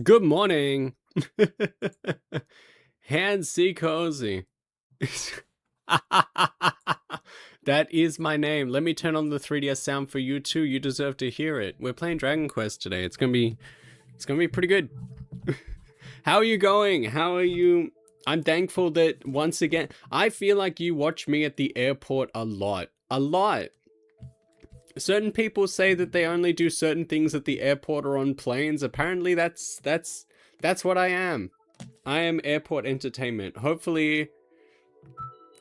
Good morning. Hand C cozy. That is my name. Let me turn on the 3DS sound for you too. You deserve to hear it. We're playing Dragon Quest today. It's gonna be pretty good. How are you going? How are you? I'm thankful that once again, I feel like you watch me at the airport a lot. A lot. Certain people say that they only do certain things at the airport or on planes. Apparently that's what I am. I am airport entertainment. Hopefully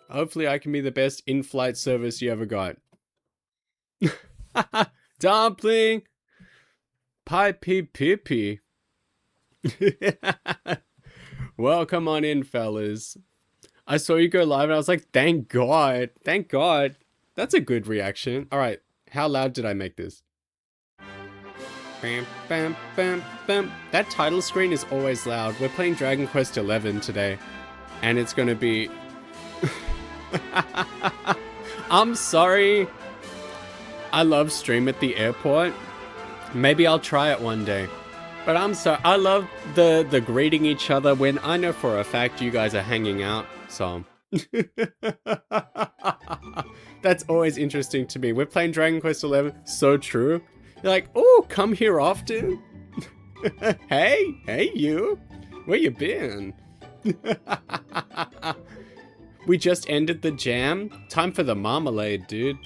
I can be the best in-flight service you ever got. Dumpling! Pie pee pee pee. Well, come on in, fellas. I saw you go live and I was like, thank God. Thank God. That's a good reaction. Alright, how loud did I make this? Bam, bam, bam, bam. That title screen is always loud. We're playing Dragon Quest XI today. And it's gonna be... I'm sorry. I love stream at the airport. Maybe I'll try it one day. But I'm sorry. I love the greeting each other when I know for a fact you guys are hanging out. So... That's always interesting to me. We're playing Dragon Quest XI. So true. You're like, oh, come here often. Hey you. Where you been? We just ended the jam. Time for the marmalade, dude.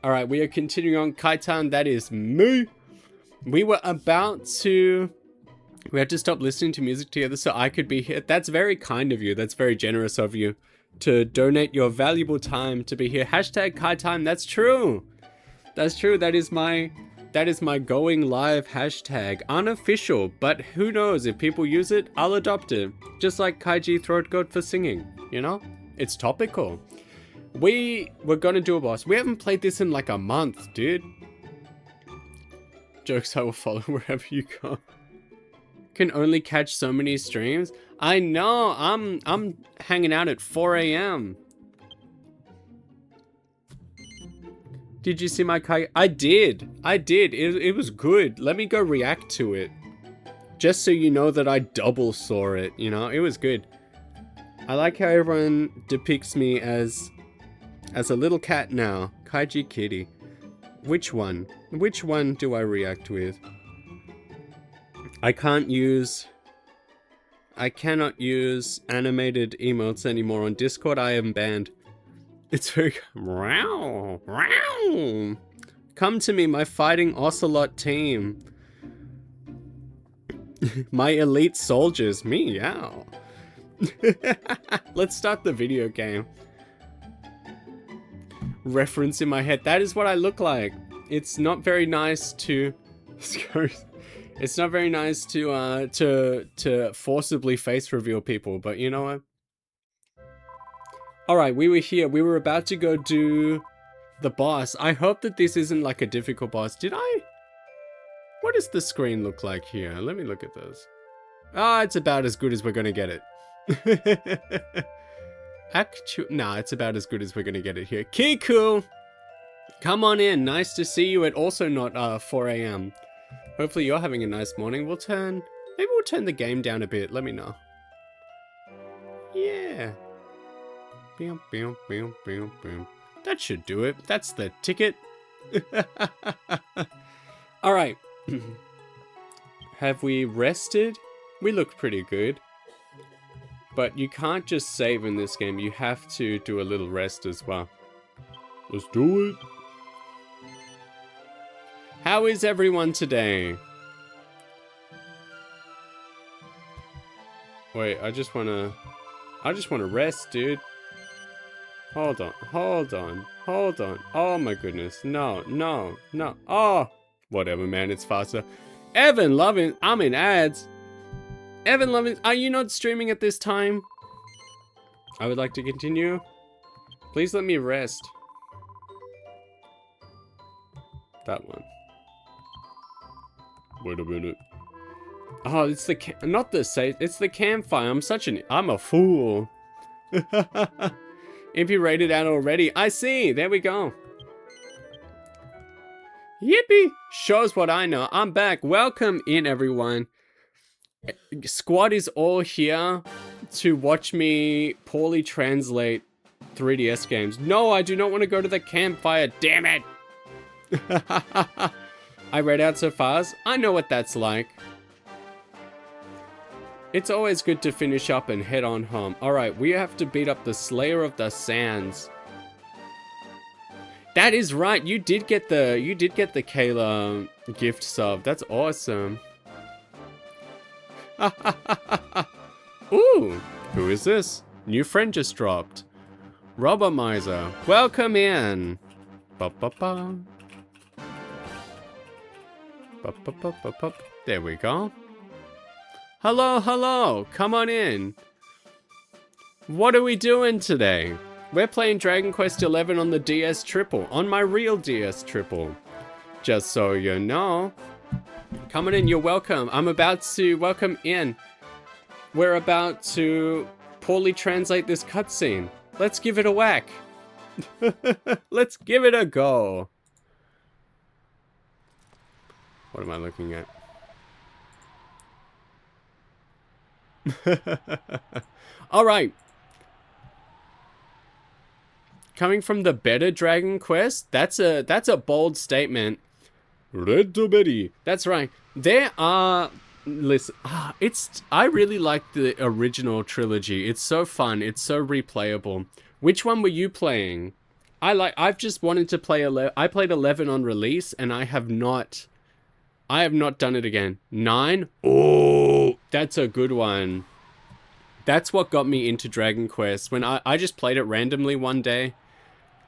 Alright, we are continuing on. Kaitan, that is me. We had to stop listening to music together so I could be here. That's very kind of you. That's very generous of you to donate your valuable time to be here. Hashtag Kaitan, that's true. That's true. That is my going live hashtag. Unofficial, but who knows? If people use it, I'll adopt it. Just like Kaiji Throat Goat for singing, you know? It's topical. We're gonna do a boss. We haven't played this in like a month, dude. Jokes I will follow wherever you go. Can only catch so many streams. I know, I'm hanging out at 4 a.m. Did you see my Kai? I did. It was good. Let me go react to it. Just so you know that I double saw it, you know? It was good. I like how everyone depicts me as a little cat now. Kaiji Kitty. Which one? Which one do I react with? I cannot use animated emotes anymore on Discord. I am banned. It's very... Meow, meow. Come to me, my fighting ocelot team. My elite soldiers. Meow. Let's start the video game. Reference in my head. That is what I look like. It's not very nice to... It's not very nice to forcibly face reveal people, but you know what? Alright, we were here. We were about to go do the boss. I hope that this isn't like a difficult boss. Did I? What does the screen look like here? Let me look at this. Ah, it's about as good as we're gonna get it. Nah, it's about as good as we're gonna get it here. Kiku! Come on in. Nice to see you at also not 4 a.m. Hopefully you're having a nice morning. Maybe we'll turn the game down a bit. Let me know. Yeah. Boom, boom, boom, boom, boom. That should do it. That's the ticket. Alright. Have we rested? We look pretty good. But you can't just save in this game. You have to do a little rest as well. Let's do it. How is everyone today? Wait, I just wanna rest, dude. Hold on. Oh my goodness. No. Oh, whatever, man. It's faster. Evan Lovin, I'm in ads. Evan Lovin, are you not streaming at this time? I would like to continue. Please let me rest. That one. Wait a minute. Oh, it's the not the safe. It's the campfire. I'm a fool. MP rated out already. I see. There we go. Yippee! Shows what I know. I'm back. Welcome in, everyone. Squad is all here to watch me poorly translate 3DS games. No, I do not want to go to the campfire, damn it! I read out so fast. I know what that's like. It's always good to finish up and head on home. Alright, we have to beat up the Slayer of the Sands. That is right, you did get the Kayla gift sub. That's awesome. Ooh, who is this? New friend just dropped. Robber Miser, welcome in. Ba-ba-ba. Ba-ba-ba-ba-ba. There we go. Hello, hello, come on in. What are we doing today? We're playing Dragon Quest XI on the DS Triple, on my real DS Triple. Just so you know. Come on in, you're welcome. I'm about to welcome in. We're about to poorly translate this cutscene. Let's give it a whack. Let's give it a go. What am I looking at? Alright. Coming from the better Dragon Quest, that's a bold statement. Red Betty. That's right. There are listen, I really like the original trilogy. It's so fun. It's so replayable. Which one were you playing? I've just wanted to play 11. I played 11 on release and I have not done it again. 9? Oh, that's a good one. That's what got me into Dragon Quest. When I just played it randomly one day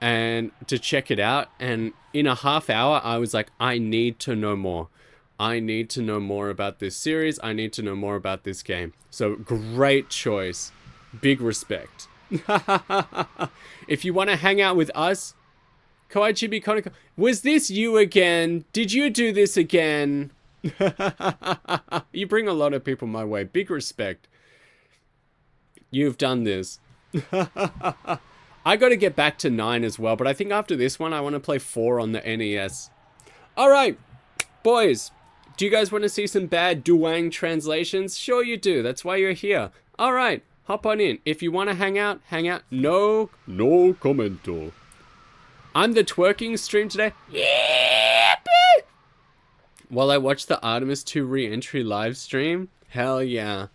and to check it out, and in a half hour I was like, I need to know more. I need to know more about this series. I need to know more about this game. So great choice. Big respect. If you want to hang out with us, Kawaichibi Koniko, was this you again? Did you do this again? You bring a lot of people my way. Big respect. You've done this. I got to get back to 9 as well, but I think after this one, I want to play 4 on the NES. All right, boys. Do you guys want to see some bad Duang translations? Sure you do. That's why you're here. All right, hop on in. If you want to hang out, hang out. No commento. I'm the twerking stream today. Yeah, while I watch the Artemis 2 re-entry live stream. Hell yeah.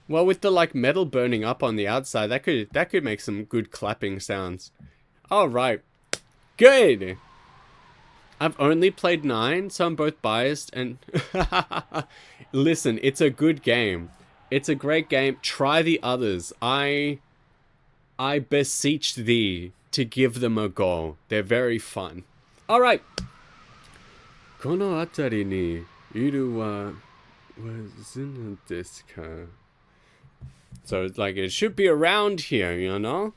Well, with the like metal burning up on the outside, that could make some good clapping sounds. All right, good. I've only played 9, so I'm both biased and listen, it's a good game. It's a great game. Try the others. I beseech thee to give them a go. They're very fun. All right. Kono atari ni iru wa wazu desu ka? So it's like, it should be around here, you know?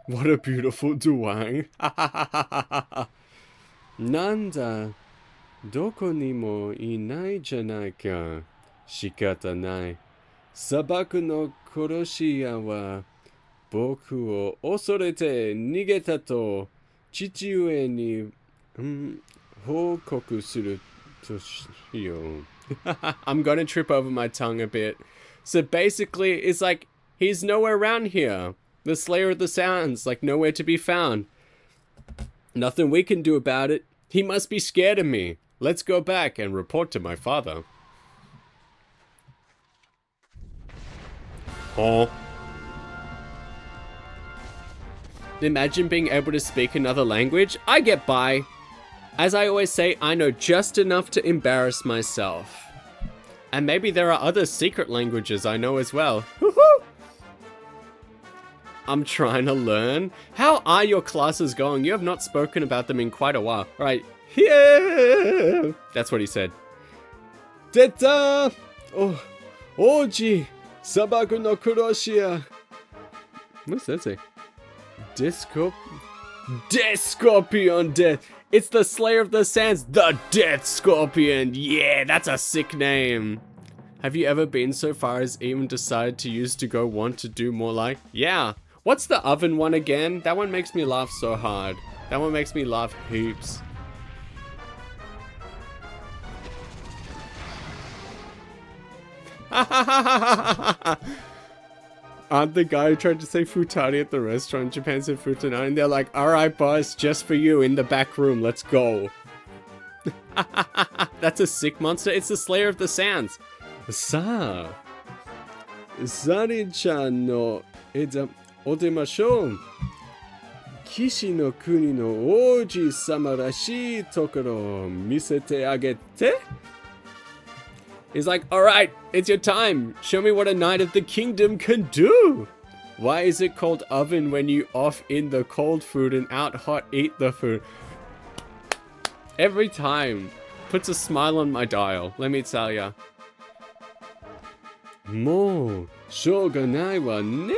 What a beautiful duang. Nanda, doko ni mo inai janai ka. Shikata nai. Sabaku no koroshiya wa boku o osorete nigeta to chichiue ni hokoku suru to shio. I'm gonna trip over my tongue a bit. So basically, it's like, he's nowhere around here. The Slayer of the Sands, like, nowhere to be found. Nothing we can do about it. He must be scared of me. Let's go back and report to my father. Oh. Imagine being able to speak another language. I get by. As I always say, I know just enough to embarrass myself. And maybe there are other secret languages I know as well. Woohoo! I'm trying to learn. How are your classes going? You have not spoken about them in quite a while. All right. Yeah. That's what he said. Teta! Oh, Oji! Sabaku no Kuroshia! What does that say? Scorpion Death! It's the Slayer of the Sands, the Death Scorpion! Yeah, that's a sick name! Have you ever been so far as even decided to use to go want to do more like? Yeah. What's the oven one again? That one makes me laugh so hard. That one makes me laugh heaps. Aren't the guy who tried to say futari at the restaurant in Japan said futanari, and they're like, alright boss, just for you in the back room, let's go. That's a sick monster. It's the Slayer of the Sands. Saあ、サリちゃんの枝お出ましょう。騎士の国の王子様らしいところを見せてあげて。He's like, alright, it's your time. Show me what a knight of the kingdom can do. Why is it called oven when you off in the cold food and out hot eat the food? Every time. Puts a smile on my dial. Let me tell ya. もう、しょうがないわね。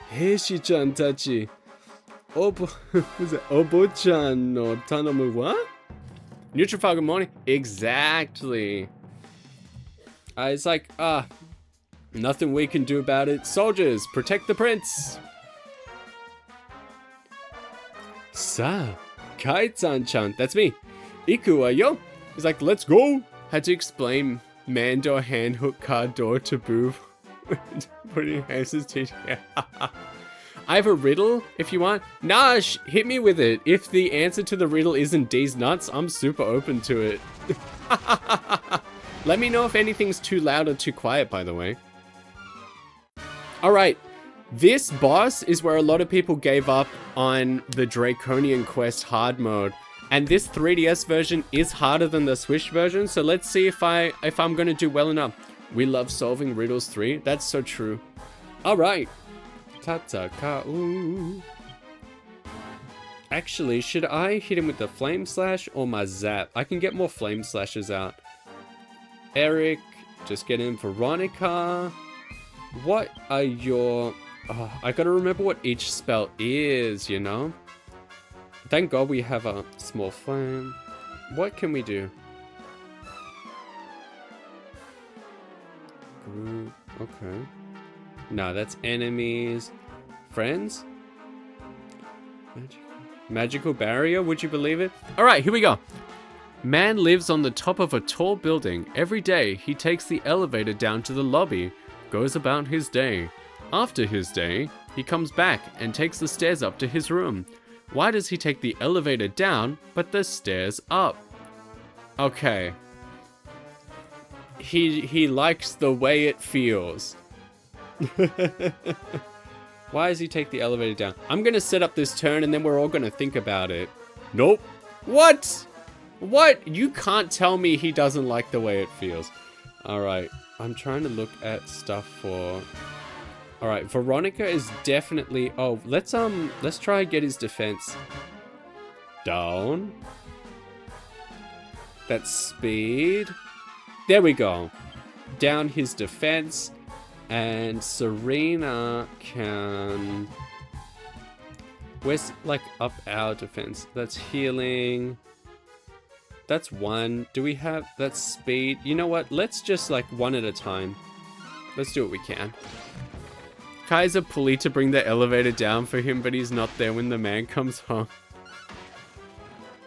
兵士ちゃんたち。おぼちゃんの頼むわ。Neutrophile, good morning. Exactly. It's like, nothing we can do about it. Soldiers, protect the prince. さあ、カイツァンちゃん, that's me. 行くわよ. He's like, let's go. Had to explain Mando hand hook car door to Boob. Putting Hamster's teeth. I have a riddle if you want. Nah, hit me with it. If the answer to the riddle isn't D's nuts, I'm super open to it. Let me know if anything's too loud or too quiet, by the way. Alright, this boss is where a lot of people gave up on the Draconian Quest hard mode. And this 3DS version is harder than the Switch version, so let's see if I'm gonna do well enough. We love solving riddles 3. That's so true. Alright. Tatakau. Actually, should I hit him with the Flame Slash or my Zap? I can get more Flame Slashes out. Eric, just get in Veronica. What are your... Oh, I gotta remember what each spell is, you know? Thank God we have a small flame. What can we do? Group, okay. No, that's enemies. Friends? Magical barrier, would you believe it? Alright, here we go. Man lives on the top of a tall building. Every day, he takes the elevator down to the lobby, goes about his day. After his day, he comes back and takes the stairs up to his room. Why does he take the elevator down, but the stairs up? Okay. He likes the way it feels. Why does he take the elevator down? I'm gonna set up this turn and then we're all gonna think about it. Nope. What? What? You can't tell me he doesn't like the way it feels. Alright. I'm trying to look at stuff for... Alright, Veronica is definitely... Oh, let's try and get his defense down. That's speed. There we go. Down his defense. And Serena can... Where's, like, up our defense? That's healing. That's one. Do we have... That's speed. You know what? Let's just, like, one at a time. Let's do what we can. Kai's a pulley to bring the elevator down for him, but he's not there when the man comes home.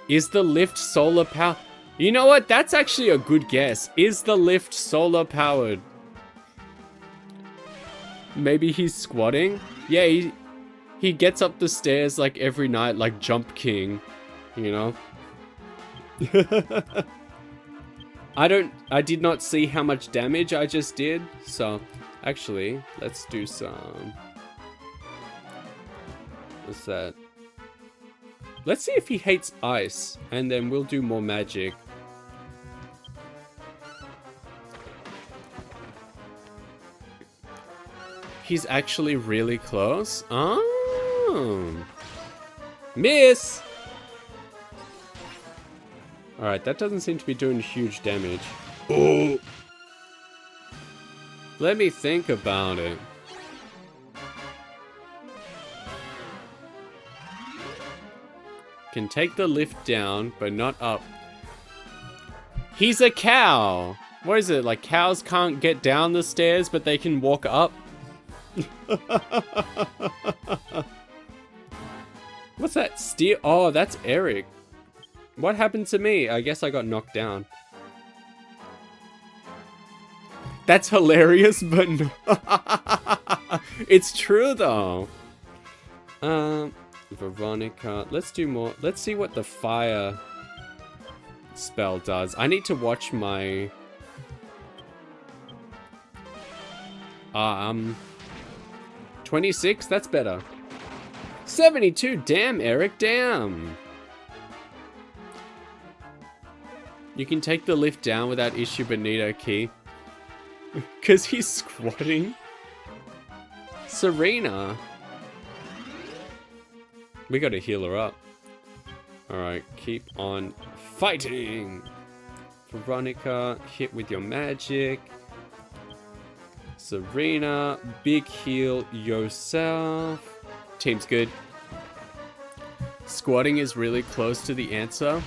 Is the lift solar powered? You know what? That's actually a good guess. Is the lift solar powered? Maybe he's squatting? Yeah, he gets up the stairs like every night, like Jump King, you know? I did not see how much damage I just did, so actually, let's do some... What's that? Let's see if he hates ice, and then we'll do more magic. He's actually really close. Oh. Miss! Alright, that doesn't seem to be doing huge damage. Oh. Let me think about it. Can take the lift down, but not up. He's a cow! What is it, like cows can't get down the stairs, but they can walk up? What's that? Steer? Oh, that's Eric. What happened to me? I guess I got knocked down. That's hilarious, but no. It's true though. Veronica. Let's do more. Let's see what the fire spell does. I need to watch my 26, that's better. 72, damn, Eric, damn. You can take the lift down without issue but need a key. Because he's squatting. Serena. We gotta heal her up. Alright, keep on fighting. Veronica, hit with your magic. Serena, big heal yourself. Team's good. Squatting is really close to the answer.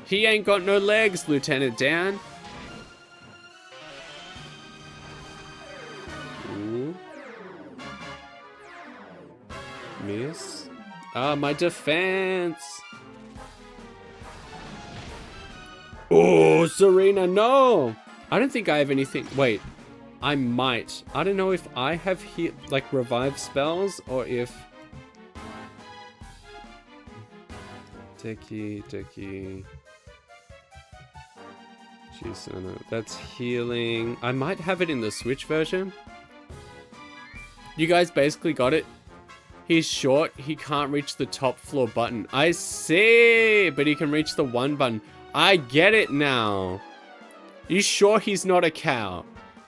He ain't got no legs, Lieutenant Dan. Ooh. Miss. Ah, my defense. Oh, Serena, no. I don't think I have anything. Wait. I might. I don't know if I have like revive spells or if Nikki. Jeez, no, that's healing. I might have it in the Switch version. You guys basically got it. He's short. He can't reach the top floor button. I see, but he can reach the 1 button. I get it now. You sure he's not a cow?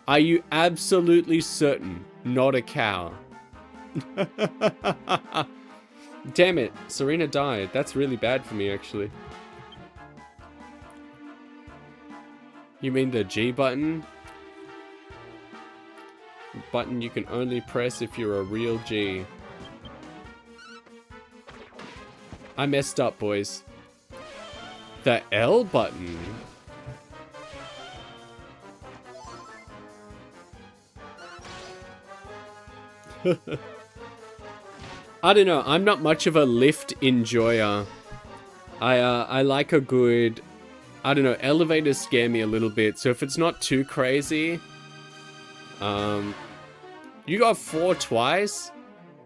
Are you absolutely certain not a cow? Damn it, Serena died. That's really bad for me, actually. You mean the G button? Button you can only press if you're a real G. I messed up, boys. The L button? I don't know. I'm not much of a lift enjoyer. I like a good, I don't know, elevators scare me a little bit. So if it's not too crazy, you got 4 twice?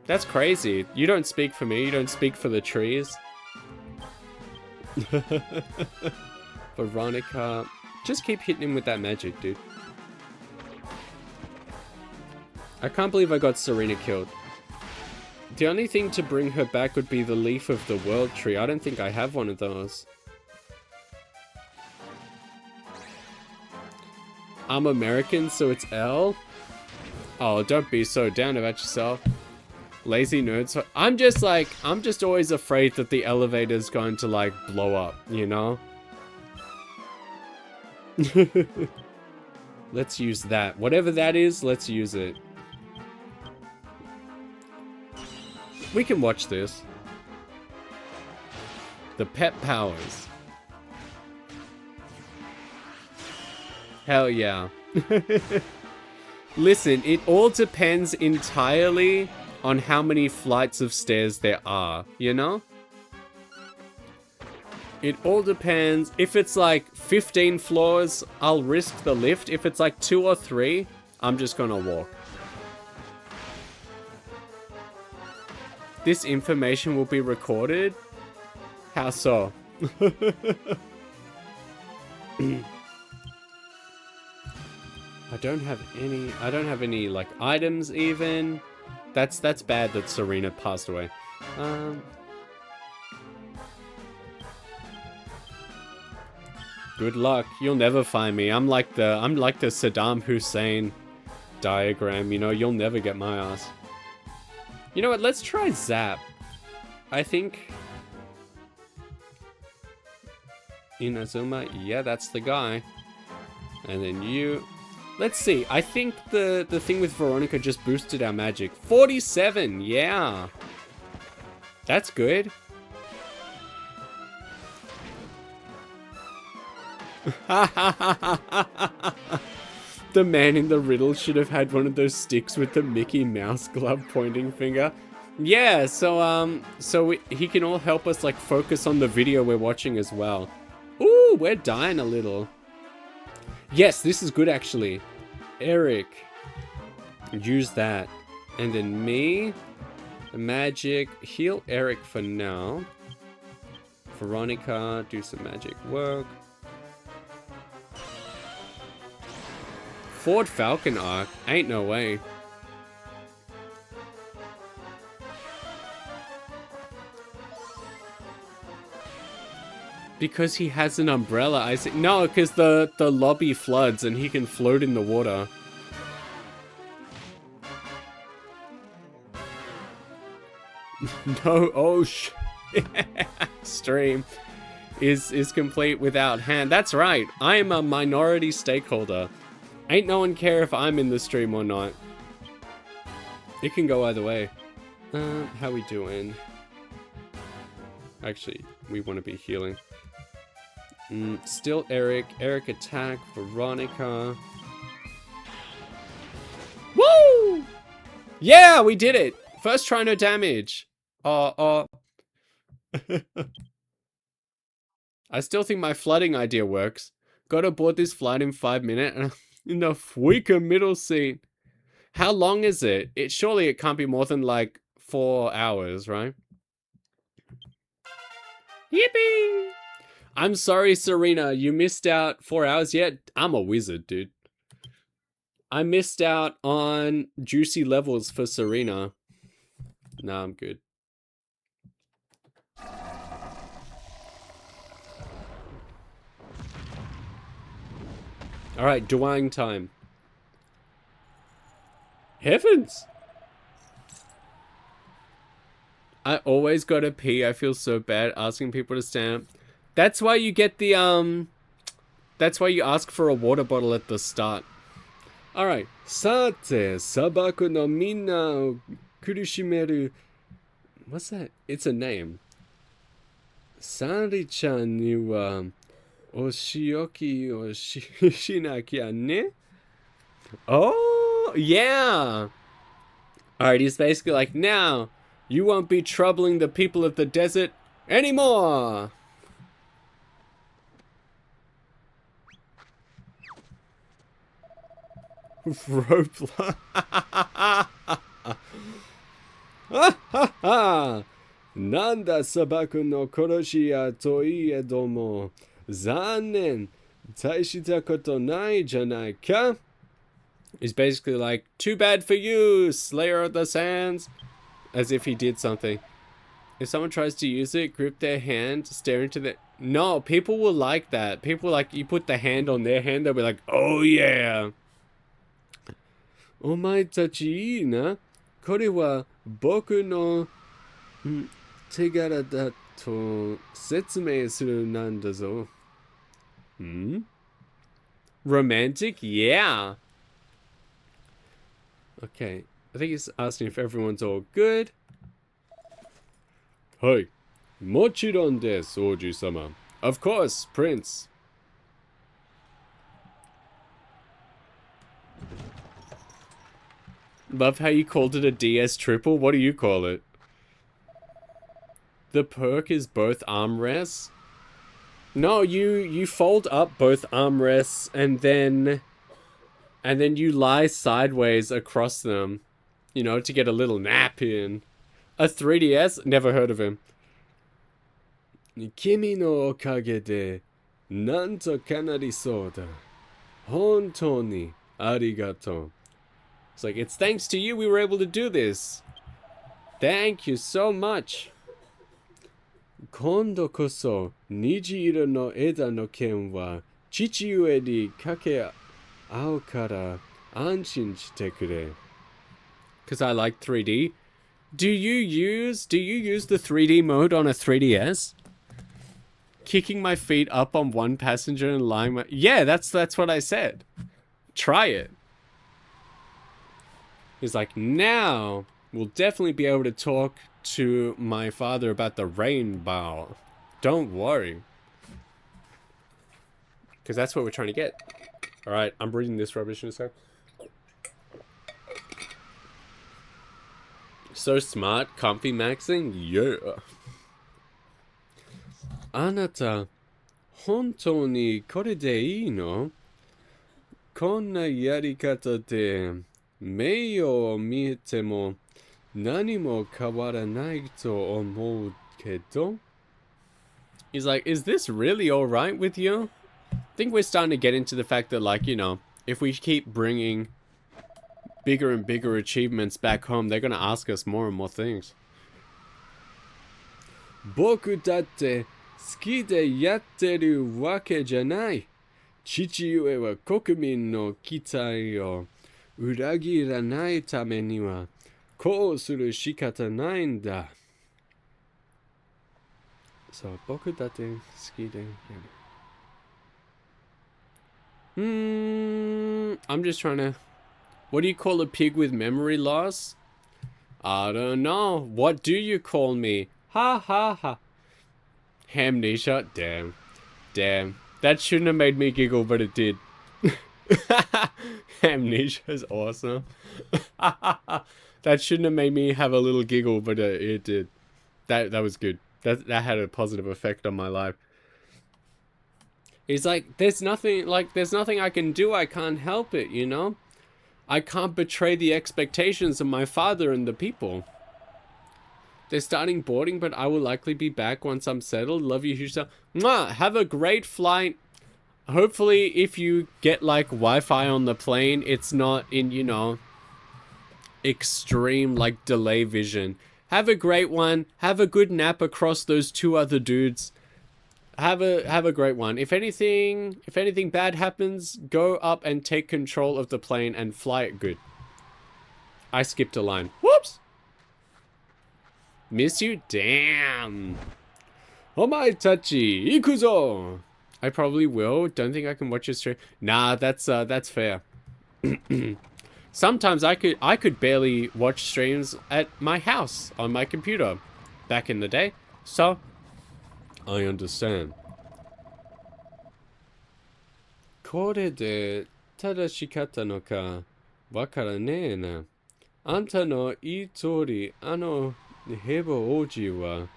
That's crazy. You don't speak for me. You don't speak for the trees. Veronica, just keep hitting him with that magic, dude. I can't believe I got Serena killed. The only thing to bring her back would be the Leaf of the World tree. I don't think I have one of those. I'm American, so it's L? Oh, don't be so down about yourself. Lazy nerds. I'm just always afraid that the elevator's going to, like, blow up, you know? Let's use that. Whatever that is, let's use it. We can watch this. The pet powers. Hell yeah. Listen, it all depends entirely on how many flights of stairs there are, you know? It all depends. If it's like 15 floors, I'll risk the lift. If it's like 2 or 3, I'm just gonna walk. This information will be recorded? How so? I don't have any like items even. That's bad that Serena passed away. Good luck. You'll never find me. I'm like the Saddam Hussein diagram, you know, you'll never get my ass. You know what? Let's try Zap. I think Inazuma, yeah, that's the guy. And then you. Let's see. I think the thing with Veronica just boosted our magic. 47, yeah. That's good. The man in the riddle should have had one of those sticks with the Mickey Mouse glove pointing finger. Yeah, so he can all help us like focus on the video we're watching as well. Ooh, we're dying a little. Yes, this is good actually. Eric. Use that. And then me. Magic. Heal Eric for now. Veronica. Do some magic work. Ford Falcon arc. Ain't no way. Because he has an umbrella, I see. No, because the lobby floods and he can float in the water. No, oh shit. Stream is complete without hand. That's right. I am a minority stakeholder. Ain't no one care if I'm in the stream or not. It can go either way. How we doing? Actually, we want to be healing. Still Eric. Eric attack. Veronica. Woo! Yeah, we did it! First try, no damage. I still think my flooding idea works. Gotta board this flight in 5 minutes and in the weaker middle seat. How long is it? Surely it can't be more than like 4 hours, right? Yippee! I'm sorry, Serena. You missed out 4 hours yet? I'm a wizard, dude. I missed out on juicy levels for Serena. Nah, I'm good. Alright, Dwang time. Heavens! I always gotta pee. I feel so bad asking people to stand up. That's why you get the, that's why you ask for a water bottle at the start. Alright. Sate, sabaku no minna o kurushimeru. What's that? It's a name. Sari-chan ni wa oshioki o shinakia ne? Oh, yeah! Alright, he's basically like, now, you won't be troubling the people of the desert anymore! Rope. Nanda sabaku no koroshi ya toi e domo. Zannen. Taishita koto nai janai ka? He's basically like, too bad for you, Slayer of the Sands. As if he did something. If someone tries to use it, grip their hand, stare into the... No, people will like that. People like, you put the hand on their hand, they'll be like, oh yeah. Omae tachi ii na. Kore wa boku no tegara da to setsumei suru nanda zo. Romantic? Yeah. Okay. I think he's asking if everyone's all good. Hi. Mochiron desu, Oji-sama. Of course, Prince. Love how you called it a DS triple. What do you call it? The perk is both armrests? No, you fold up both armrests and then you lie sideways across them, you know, to get a little nap in. A 3DS? Never heard of him. Kimi no okage de nanto kanari da. Hontou ni arigatou. It's like, it's thanks to you we were able to do this. Thank you so much. Kondo koso Niji-iro no eda no ken wa chichi-ue ni kake au kara anshin shite kure. Cause I like 3D. Do you use the 3D mode on a 3DS? Kicking my feet up on one passenger and lying my... Yeah, that's what I said. Try it. He's like, now we'll definitely be able to talk to my father about the rainbow. Don't worry. Because that's what we're trying to get. Alright, I'm reading this rubbish in a sec. So smart, comfy maxing? Yeah. Anata, hontou ni kore de ii no? konna yarikata de meiyo o miete mo nani mo kawaranai to omou kedo? He's like, is this really alright with you? I think we're starting to get into the fact that, like, you know, if we keep bringing bigger and bigger achievements back home, they're gonna ask us more and more things. Boku datte suki de yatteru wake janai. Chichiue wa kokumin no kitai o uragiranai tame ni wa kou suru shikata nai n da. So, boku datte suki de... I'm just trying to... What do you call a pig with memory loss? I don't know. What do you call me? Ha ha ha. Amnesia? Damn. Damn. That shouldn't have made me giggle, but it did. Amnesia is awesome. That shouldn't have made me have a little giggle, but it did. That was good. That had a positive effect on my life. He's like, there's nothing I can do. I can't help it, you know? I can't betray the expectations of my father and the people. They're starting boarding, but I will likely be back once I'm settled. Love you, huge. Mwah! Have a great flight. Hopefully, if you get, like, Wi-Fi on the plane, it's not in, you know, extreme, like, delay vision. Have a great one. Have a good nap across those two other dudes. Have a great one. If anything bad happens, go up and take control of the plane and fly it good. I skipped a line. Whoops! Miss you? Damn. Omae tachi, ikuzo! I probably will. Don't think I can watch your stream. Nah, that's fair. Sometimes I could barely watch streams at my house on my computer back in the day. So I understand. Kore de tada shikata no ka wakaranee na. Anta no ii tori ano hebo oji wa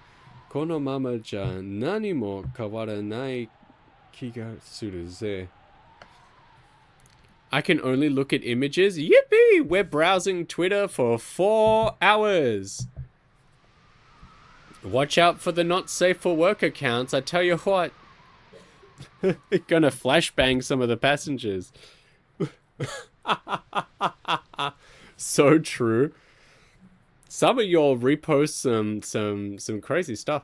kono mama ja nani mo kawaranai kiga suru ze. I can only look at images. Yippee! We're browsing Twitter for 4 hours. Watch out for the not safe for work accounts. I tell you what. Gonna flashbang some of the passengers. So true. Some of y'all repost some crazy stuff.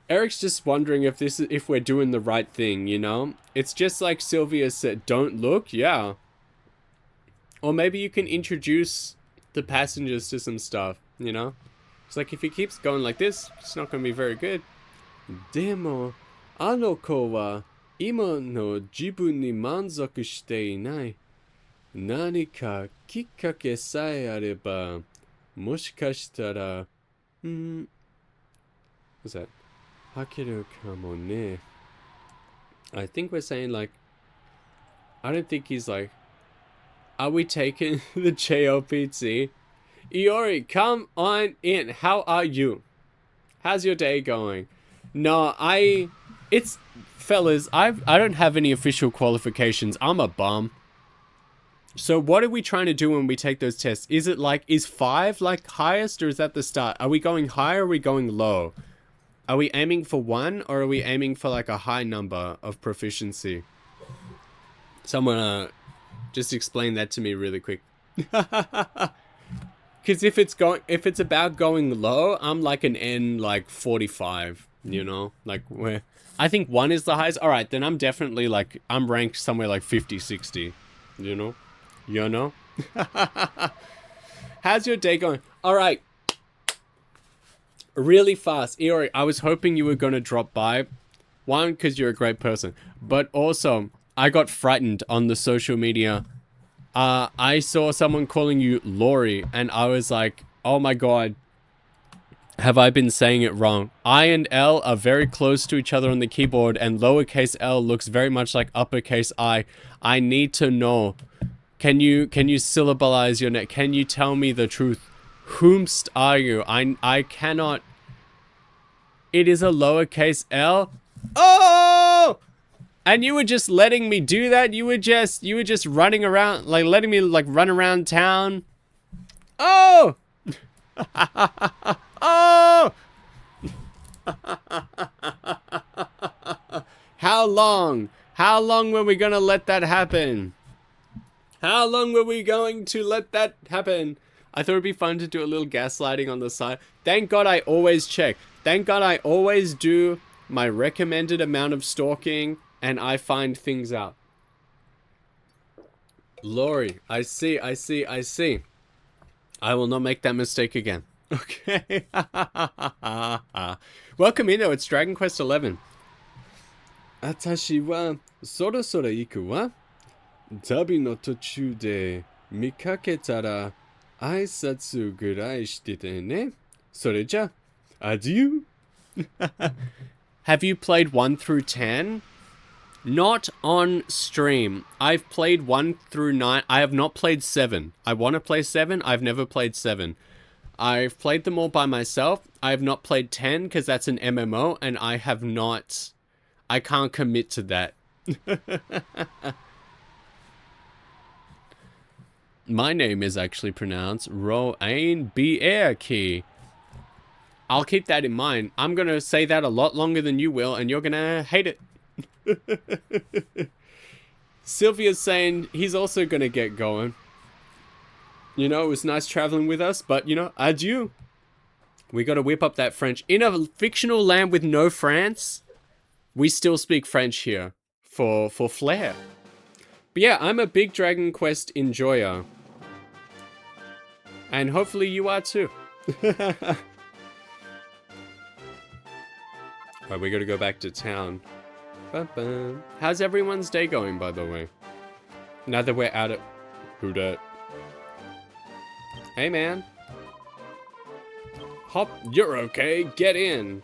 Eric's just wondering if we're doing the right thing, you know? It's just like Sylvia said, don't look, yeah. Or maybe you can introduce the passengers to some stuff, you know? It's like if he keeps going like this, it's not going to be very good. Demo, ano ko wa ima no jibun ni manzoku shite inai. Nani ka kikkake sae areba, moshikashitara... What's that? Hakeru kamo ne. I think we're saying, like... I don't think he's like... Are we taking the JLPT? Iori, come on in. How are you? How's your day going? No, it's... Fellas, I don't have any official qualifications. I'm a bum. So what are we trying to do when we take those tests? Is it like... Is 5 like highest, or is that the start? Are we going high or are we going low? Are we aiming for 1 or are we aiming for like a high number of proficiency? Someone just explain that to me really quick. Because if it's about going low, I'm like an N like 45, you know? Like where I think 1 is the highest. All right, then I'm definitely like I'm ranked somewhere like 50, 60, you know? You know? How's your day going? All right. Really fast, Iori, I was hoping you were going to drop by. 1, because you're a great person. But also, I got frightened on the social media. I saw someone calling you Lori, and I was like, oh my god. Have I been saying it wrong? I and L are very close to each other on the keyboard, and lowercase L looks very much like uppercase I. I need to know. Can you syllabalize your name? Can you tell me the truth? Whomst are you? I cannot... It is a lowercase L? Oh! And you were just letting me do that? You were just running around, like letting me like run around town. Oh! Oh! How long? How long were we gonna let that happen? How long were we going to let that happen? I thought it'd be fun to do a little gaslighting on the side. Thank God I always check. Thank God I always do my recommended amount of stalking and I find things out. Lori, I see. I will not make that mistake again. Okay. Welcome in, though. It's Dragon Quest 11. Atashi wa sorosoro iku wa. Tabi no tochū de mikaketara aisatsu gurai shite ne. Soreja, adieu. Have you played 1 through 10? Not on stream. I've played 1 through 9. I have not played 7. I want to play 7. I've never played 7. I've played them all by myself. I have not played 10 because that's an MMO and I have not... I can't commit to that. My name is actually pronounced Roain Bierki. I'll keep that in mind. I'm going to say that a lot longer than you will and you're going to hate it. Sylvia's saying he's also going to get going. You know, it was nice traveling with us, but, you know, adieu. We got to whip up that French. In a fictional land with no France, we still speak French here for flair. But yeah, I'm a big Dragon Quest enjoyer. And hopefully you are too. Alright, we got to go back to town. Ba-ba. How's everyone's day going, by the way? Now that we're out of... Who dat? Hey, man. Hop, you're okay. Get in.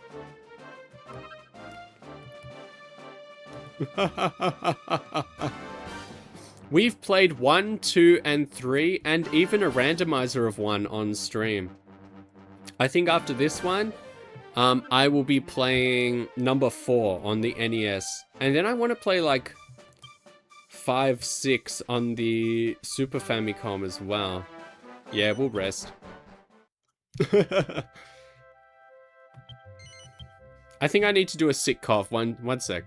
We've played 1, 2, and 3, and even a randomizer of 1 on stream. I think after this one, I will be playing number 4 on the NES. And then I want to play like 5, 6 on the Super Famicom as well. Yeah, we'll rest. I think I need to do a sick cough. One sec.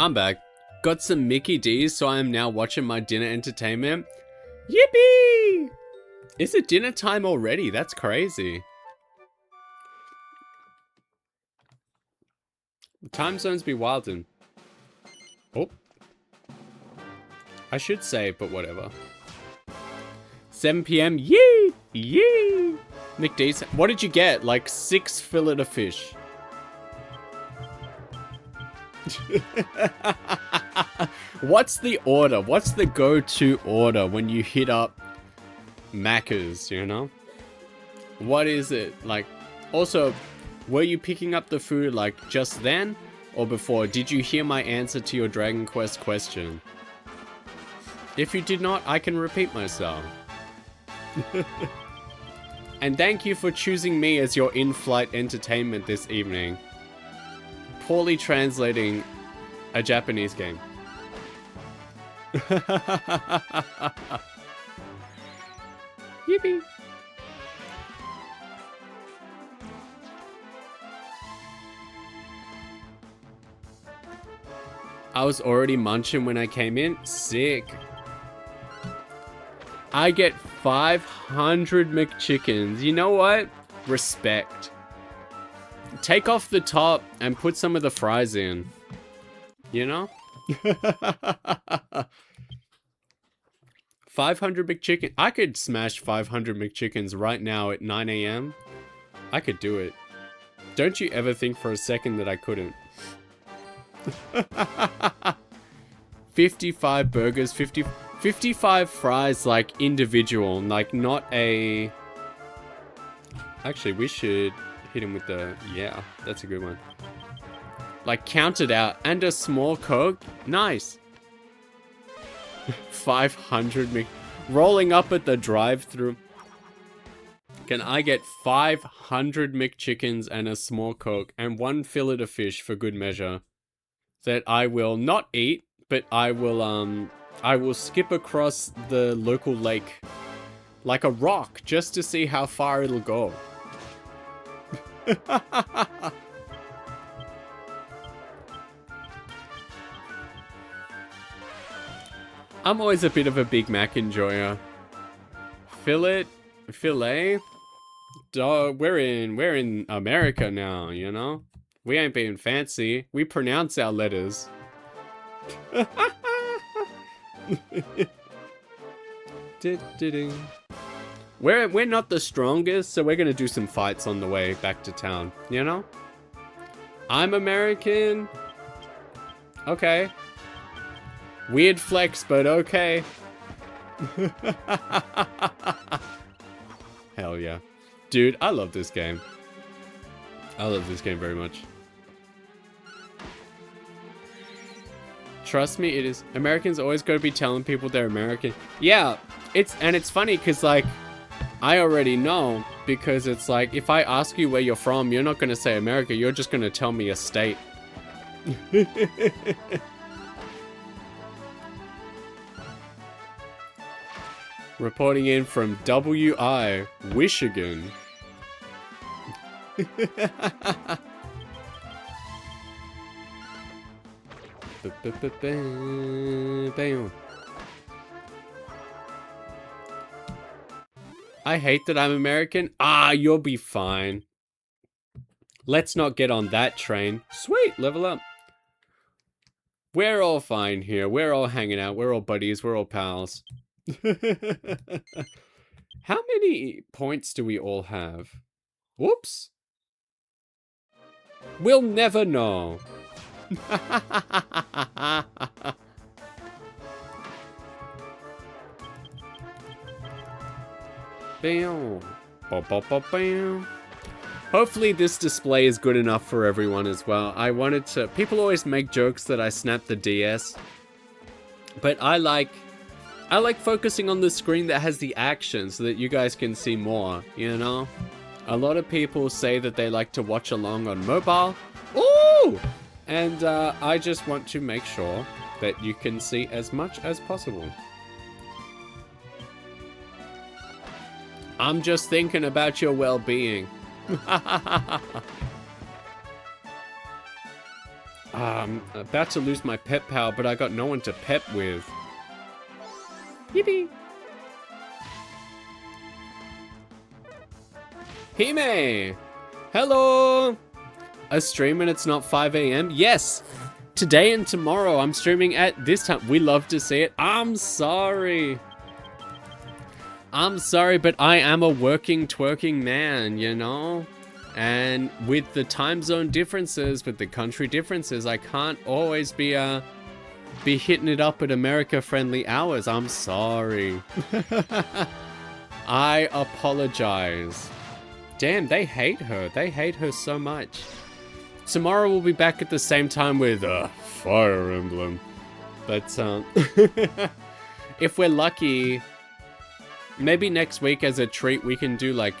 I'm back. Got some Mickey D's, so I am now watching my dinner entertainment. Yippee! Is it dinner time already? That's crazy. Time zones be wildin'. Oh. I should save, but whatever. 7 PM. Yee! Yee! McD's. What did you get? Like 6 fillet of fish. What's the order? What's the go-to order when you hit up Macca's, you know? What is it? Like, also, were you picking up the food like just then or before? Did you hear my answer to your Dragon Quest question? If you did not, I can repeat myself. And thank you for choosing me as your in-flight entertainment this evening. Poorly translating a Japanese game. Yippee! I was already munching when I came in. Sick. I get 500 McChickens. You know what? Respect. Take off the top and put some of the fries in. You know? 500 McChicken. I could smash 500 McChickens right now at 9 AM. I could do it. Don't you ever think for a second that I couldn't. 55 burgers, 55 fries, like individual, like not a... Actually, we should hit him with the... Yeah, that's a good one. Like, counted out. And a small Coke. Nice. 500 Mc... Rolling up at the drive-thru. Can I get 500 McChickens and a small Coke and 1 fillet of fish for good measure? That I will not eat, but I will skip across the local lake like a rock just to see how far it'll go. I'm always a bit of a Big Mac enjoyer. Filet? Dog, we're in America now, you know? We ain't being fancy. We pronounce our letters. We're not the strongest, so we're gonna do some fights on the way back to town, you know? I'm American. Okay. Weird flex, but okay. Hell yeah. Dude, I love this game. I love this game very much. Trust me, it is. Americans always gotta be telling people they're American. Yeah, it's funny because, like, I already know, because it's like, if I ask you where you're from, you're not gonna say America, you're just gonna tell me a state. Reporting in from WI, Michigan. I hate that I'm American. Ah, you'll be fine. Let's not get on that train. Sweet, level up. We're all fine here. We're all hanging out. We're all buddies. We're all pals. How many points do we all have? Whoops. We'll never know. Bam. Bam. Hopefully this display is good enough for everyone as well. I wanted to... People always make jokes that I snapped the DS. But I like focusing on the screen that has the action so that you guys can see more, you know? A lot of people say that they like to watch along on mobile. Ooh! And I just want to make sure that you can see as much as possible. I'm just thinking about your well-being. I'm about to lose my pep pal, but I got no one to pep with. Yippee! Hime! Hello! A stream and it's not 5 AM? Yes! Today and tomorrow I'm streaming at this time. We love to see it. I'm sorry. I'm sorry, but I am a working, twerking man, you know? And with the time zone differences, with the country differences, I can't always be hitting it up at America-friendly hours. I'm sorry. I apologize. Damn, they hate her. They hate her so much. Tomorrow we'll be back at the same time with Fire Emblem. But if we're lucky, maybe next week as a treat we can do like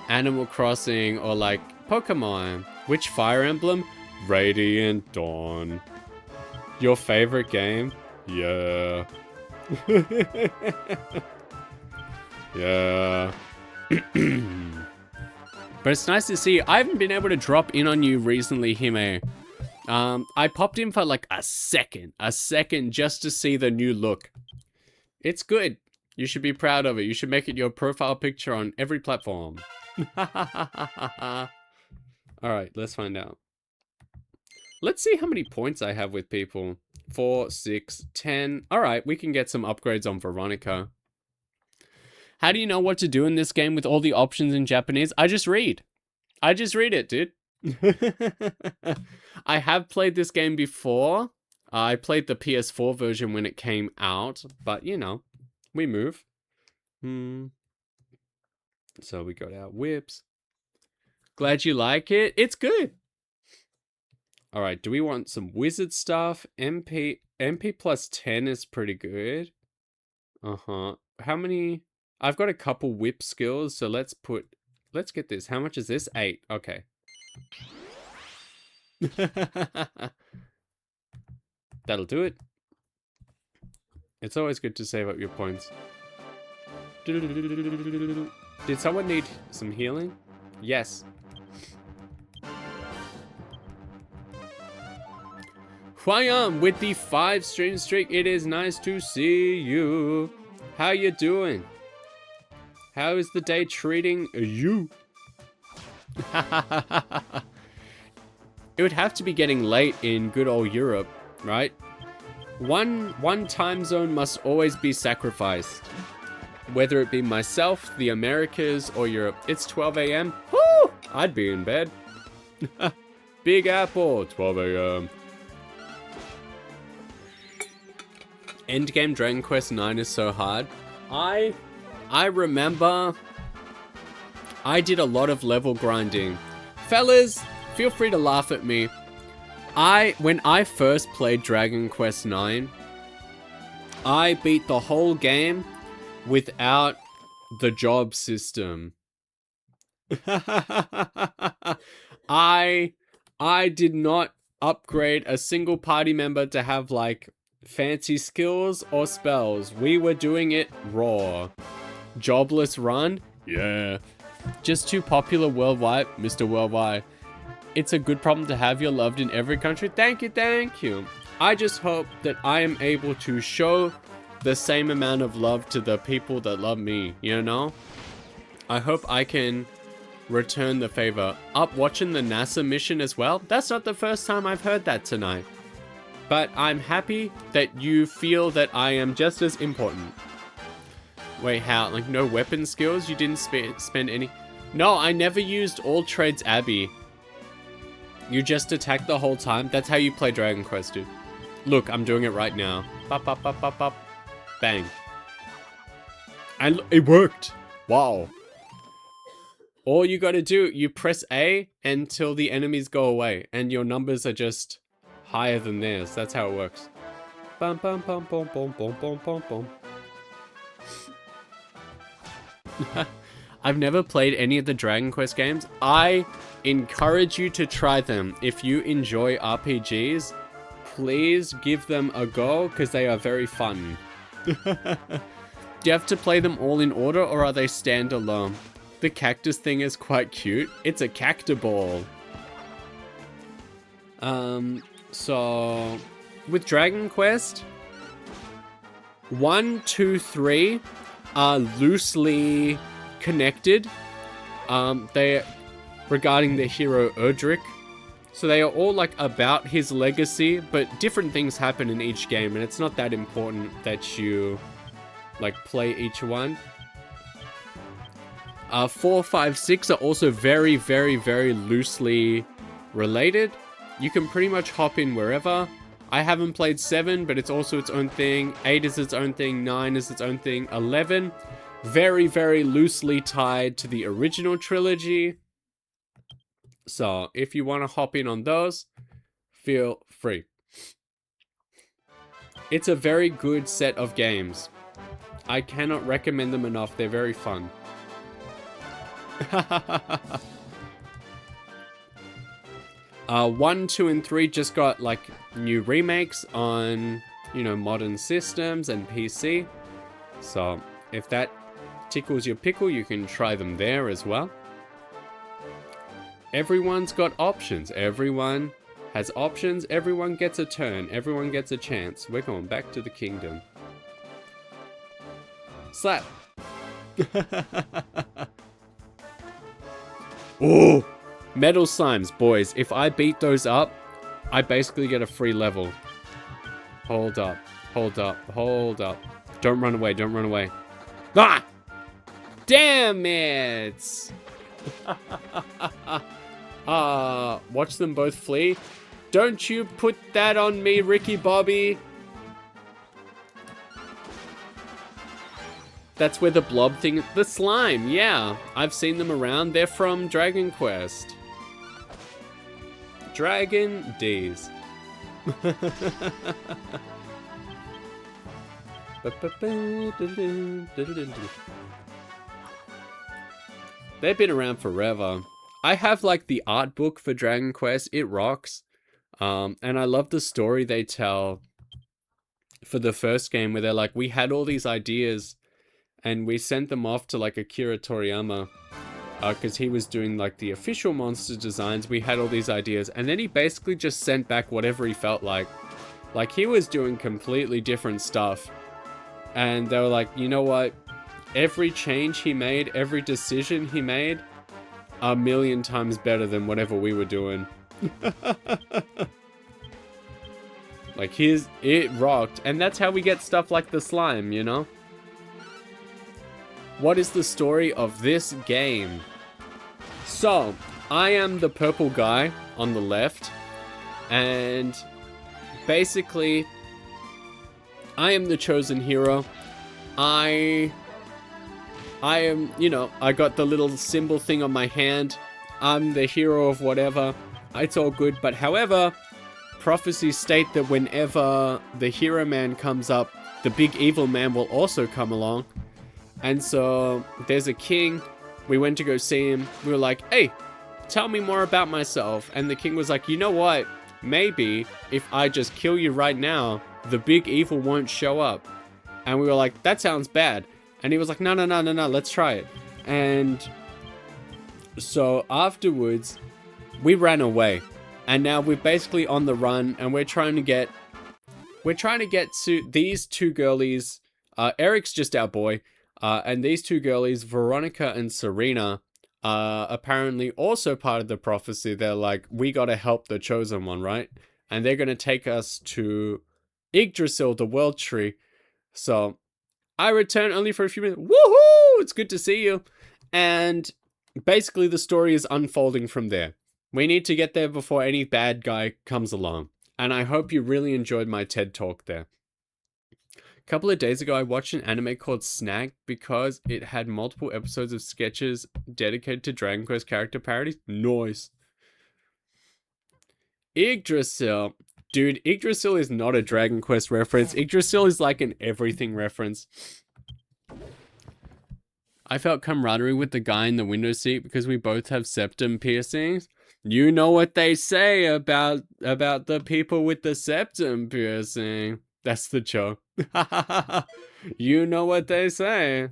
Animal Crossing or like Pokemon. Which Fire Emblem? Radiant Dawn. Your favorite game? Yeah. Yeah. But it's nice to see you. I haven't been able to drop in on you recently, Hime. I popped in for like a second just to see the new look. It's good. You should be proud of it. You should make it your profile picture on every platform. Alright, let's find out. Let's see how many points I have with people. 4, 6, 10. Alright, we can get some upgrades on Veronica. How do you know what to do in this game with all the options in Japanese? I just read. I just read it, dude. I have played this game before. I played the PS4 version when it came out. But, you know, we move. So we got our whips. Glad you like it. It's good. All right, do we want some wizard stuff? MP plus 10 is pretty good. Uh-huh. How many? I've got a couple whip skills, so let's get this. How much is this? 8. Okay. That'll do it. It's always good to save up your points. Did someone need some healing? Yes. Huayam with the 5 stream streak. It is nice to see you. How you doing? How is the day treating you? It would have to be getting late in good old Europe, right? One time zone must always be sacrificed. Whether it be myself, the Americas, or Europe. It's 12 a.m. Woo! I'd be in bed. Big Apple, 12 a.m. Endgame Dragon Quest 9 is so hard. I remember I did a lot of level grinding. Fellas, feel free to laugh at me. When I first played Dragon Quest 9, I beat the whole game without the job system. I did not upgrade a single party member to have like fancy skills or spells. We were doing it raw. Jobless run? Yeah. Just too popular worldwide, Mr. Worldwide. It's a good problem to have. You're loved in every country. Thank you, thank you. I just hope that I am able to show the same amount of love to the people that love me, you know? I hope I can return the favor. Up watching the NASA mission as well? That's not the first time I've heard that tonight. But I'm happy that you feel that I am just as important. Wait, how? Like, no weapon skills? You didn't spend any? No, I never used All Trades Abbey. You just attack the whole time? That's how you play Dragon Quest, dude. Look, I'm doing it right now. Bop, bop, bop, bop, bop. Bang. And it worked. Wow. All you gotta do, you press A until the enemies go away. And your numbers are just higher than theirs. That's how it works. Bum, bum, bum, bum, bum, bum, bum, bum, bum. I've never played any of the Dragon Quest games. I encourage you to try them. If you enjoy RPGs, please give them a go because they are very fun. Do you have to play them all in order or are they standalone? The cactus thing is quite cute. It's a cactoball. So with Dragon Quest 1, 2, 3 are loosely connected. They regarding the hero Erdrick. So they are all like about his legacy, but different things happen in each game, and it's not that important that you like play each one. 4, 5, 6 are also very, very, very loosely related. You can pretty much hop in wherever. I haven't played 7, but it's also its own thing. 8 is its own thing. 9 is its own thing. 11, very, very loosely tied to the original trilogy. So if you want to hop in on those, feel free. It's a very good set of games. I cannot recommend them enough. They're very fun. 1, 2, and 3 just got like new remakes on, you know, modern systems and PC. So if that tickles your pickle, you can try them there as well. Everyone's got options. Everyone has options. Everyone gets a turn. Everyone gets a chance. We're going back to the kingdom. Slap. Oh, metal slimes, boys. If I beat those up, I basically get a free level. Hold up. Hold up. Hold up. Don't run away. Don't run away. Ah! Damn it! Watch them both flee. Don't you put that on me, Ricky Bobby. That's where the blob thing... The slime, yeah. I've seen them around. They're from Dragon Quest. Dragon D's. They've been around forever. I have like the art book for Dragon Quest. It rocks. And I love the story they tell for the first game where they're like, we had all these ideas and we sent them off to like Akira Toriyama because he was doing like the official monster designs. We had all these ideas and then he basically just sent back whatever he felt like. Like he was doing completely different stuff. And they were like, you know what? Every change he made, every decision he made, 1,000,000 times better than whatever we were doing. Like it rocked. And that's how we get stuff like the slime, you know? What is the story of this game? So, I am the purple guy on the left. And basically, I am the chosen hero. I am, you know, I got the little symbol thing on my hand. I'm the hero of whatever. It's all good. But however, prophecies state that whenever the hero man comes up, the big evil man will also come along. And so there's a king. We went to go see him. We were like, hey, tell me more about myself. And the king was like, you know what? Maybe if I just kill you right now, the big evil won't show up. And we were like, that sounds bad. And he was like, no, let's try it. And so afterwards, we ran away. And now we're basically on the run and we're trying to get to these two girlies. Eric's just our boy. And these two girlies, Veronica and Serena, are apparently also part of the prophecy. They're like, we gotta help the chosen one, right? And they're gonna take us to Yggdrasil, the world tree. So I return only for a few minutes. Woohoo! It's good to see you. And basically the story is unfolding from there. We need to get there before any bad guy comes along. And I hope you really enjoyed my TED Talk there. A couple of days ago, I watched an anime called Snag because it had multiple episodes of sketches dedicated to Dragon Quest character parodies. Nice. Yggdrasil. Dude, Yggdrasil is not a Dragon Quest reference. Yggdrasil is like an everything reference. I felt camaraderie with the guy in the window seat because we both have septum piercings. You know what they say about the people with the septum piercing. That's the joke. You know what they say.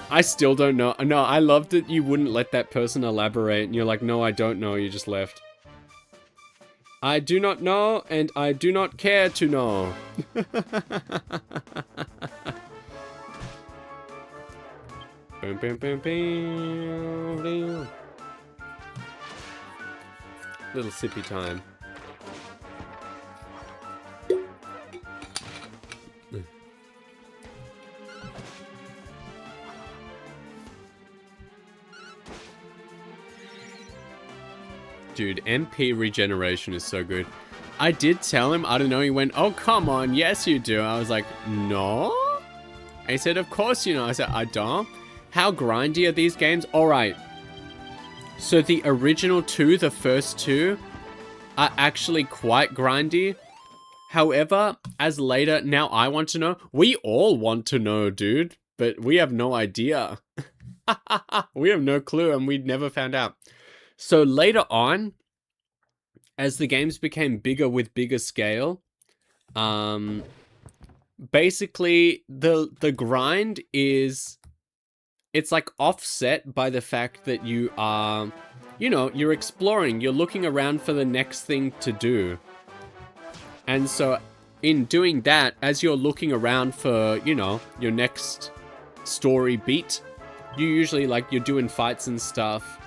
I still don't know. No, I love that you wouldn't let that person elaborate. And you're like, no, I don't know. You just left. I do not know, and I do not care to know. Bam, bam, bam, bam, bam. Little sippy time. Dude, MP regeneration is so good. I did tell him, I don't know, he went, oh, come on, yes you do. I was like, no? And he said, of course you know. I said, I don't. How grindy are these games? Alright. So the original two, the first two, are actually quite grindy. However, as later, now I want to know. We all want to know, dude. But we have no idea. We have no clue and we'd never found out. So later on, as the games became bigger with bigger scale, basically the grind is, it's like offset by the fact that you are, you know, you're exploring, you're looking around for the next thing to do. And so in doing that, as you're looking around for, you know, your next story beat, you usually like, you're doing fights and stuff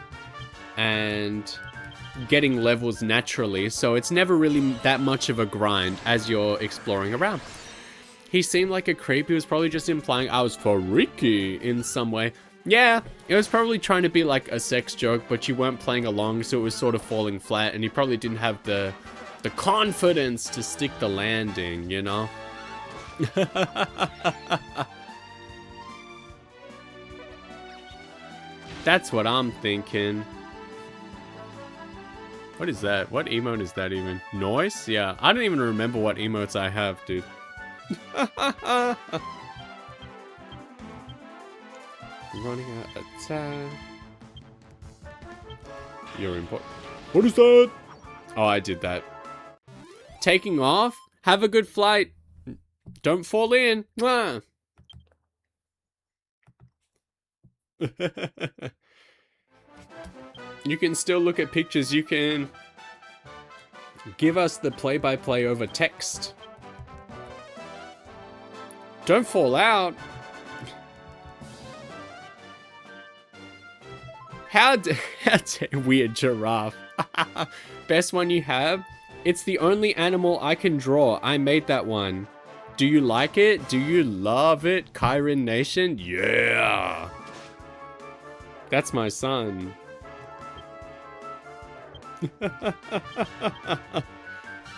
and getting levels naturally. So it's never really that much of a grind as you're exploring around. He seemed like a creep. He was probably just implying I was freaky in some way. Yeah, it was probably trying to be like a sex joke, but you weren't playing along, so it was sort of falling flat, and he probably didn't have the confidence to stick the landing, you know? That's what I'm thinking. What is that? What emote is that even? Noise? Yeah, I don't even remember what emotes I have, dude. Running out of time. You're important. What is that? Oh, I did that. Taking off? Have a good flight. Don't fall in. Mwah. You can still look at pictures. You can give us the play-by-play over text. Don't fall out. How weird giraffe. Best one you have? It's the only animal I can draw. I made that one. Do you like it? Do you love it? Kyron Nation? Yeah. That's my son.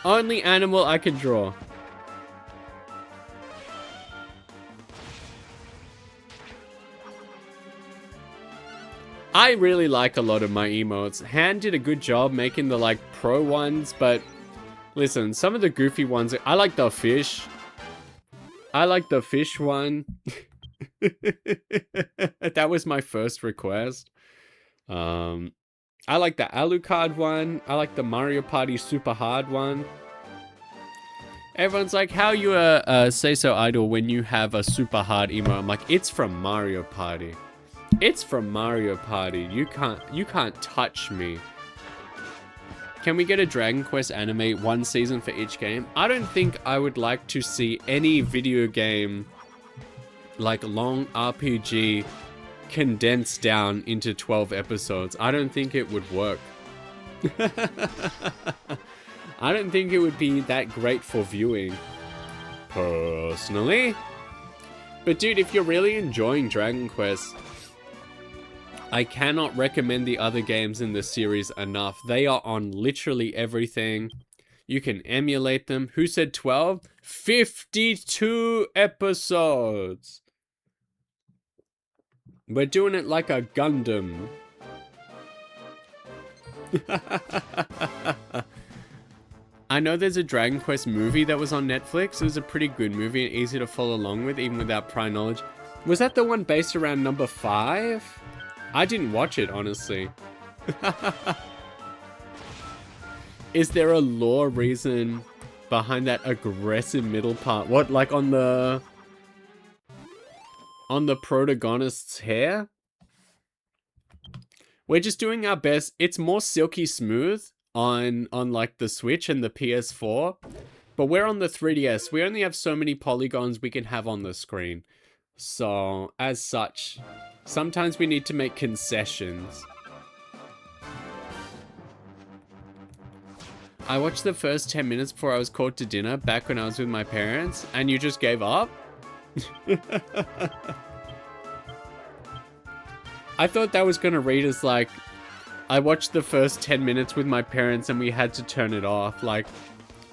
Only animal I can draw. I really like a lot of my emotes. Han did a good job making the like pro ones, but listen, some of the goofy ones, I like the fish. I like the fish one. That was my first request. I like the Alucard one. I like the Mario Party Super Hard one. Everyone's like, how you say so idle when you have a super hard emote? I'm like, it's from Mario Party. It's from Mario Party. You can't touch me. Can we get a Dragon Quest anime, one season for each game? I don't think I would like to see any video game, like long RPG, condensed down into 12 episodes. I don't think it would work. I don't think it would be that great for viewing, personally. But dude, if you're really enjoying Dragon Quest, I cannot recommend the other games in the series enough. They are on literally everything. You can emulate them. Who said 12? 52 episodes. We're doing it like a Gundam. I know there's a Dragon Quest movie that was on Netflix. It was a pretty good movie and easy to follow along with, even without prior knowledge. Was that the one based around number 5? I didn't watch it, honestly. Is there a lore reason behind that aggressive middle part? What, like on the protagonist's hair? We're just doing our best. It's more silky smooth on like the Switch and the PS4, but we're on the 3DS. We only have so many polygons we can have on the screen. So, as such, sometimes we need to make concessions. I watched the first 10 minutes before I was called to dinner back when I was with my parents, and you just gave up? I thought that was gonna read as like, I watched the first 10 minutes with my parents and we had to turn it off. Like,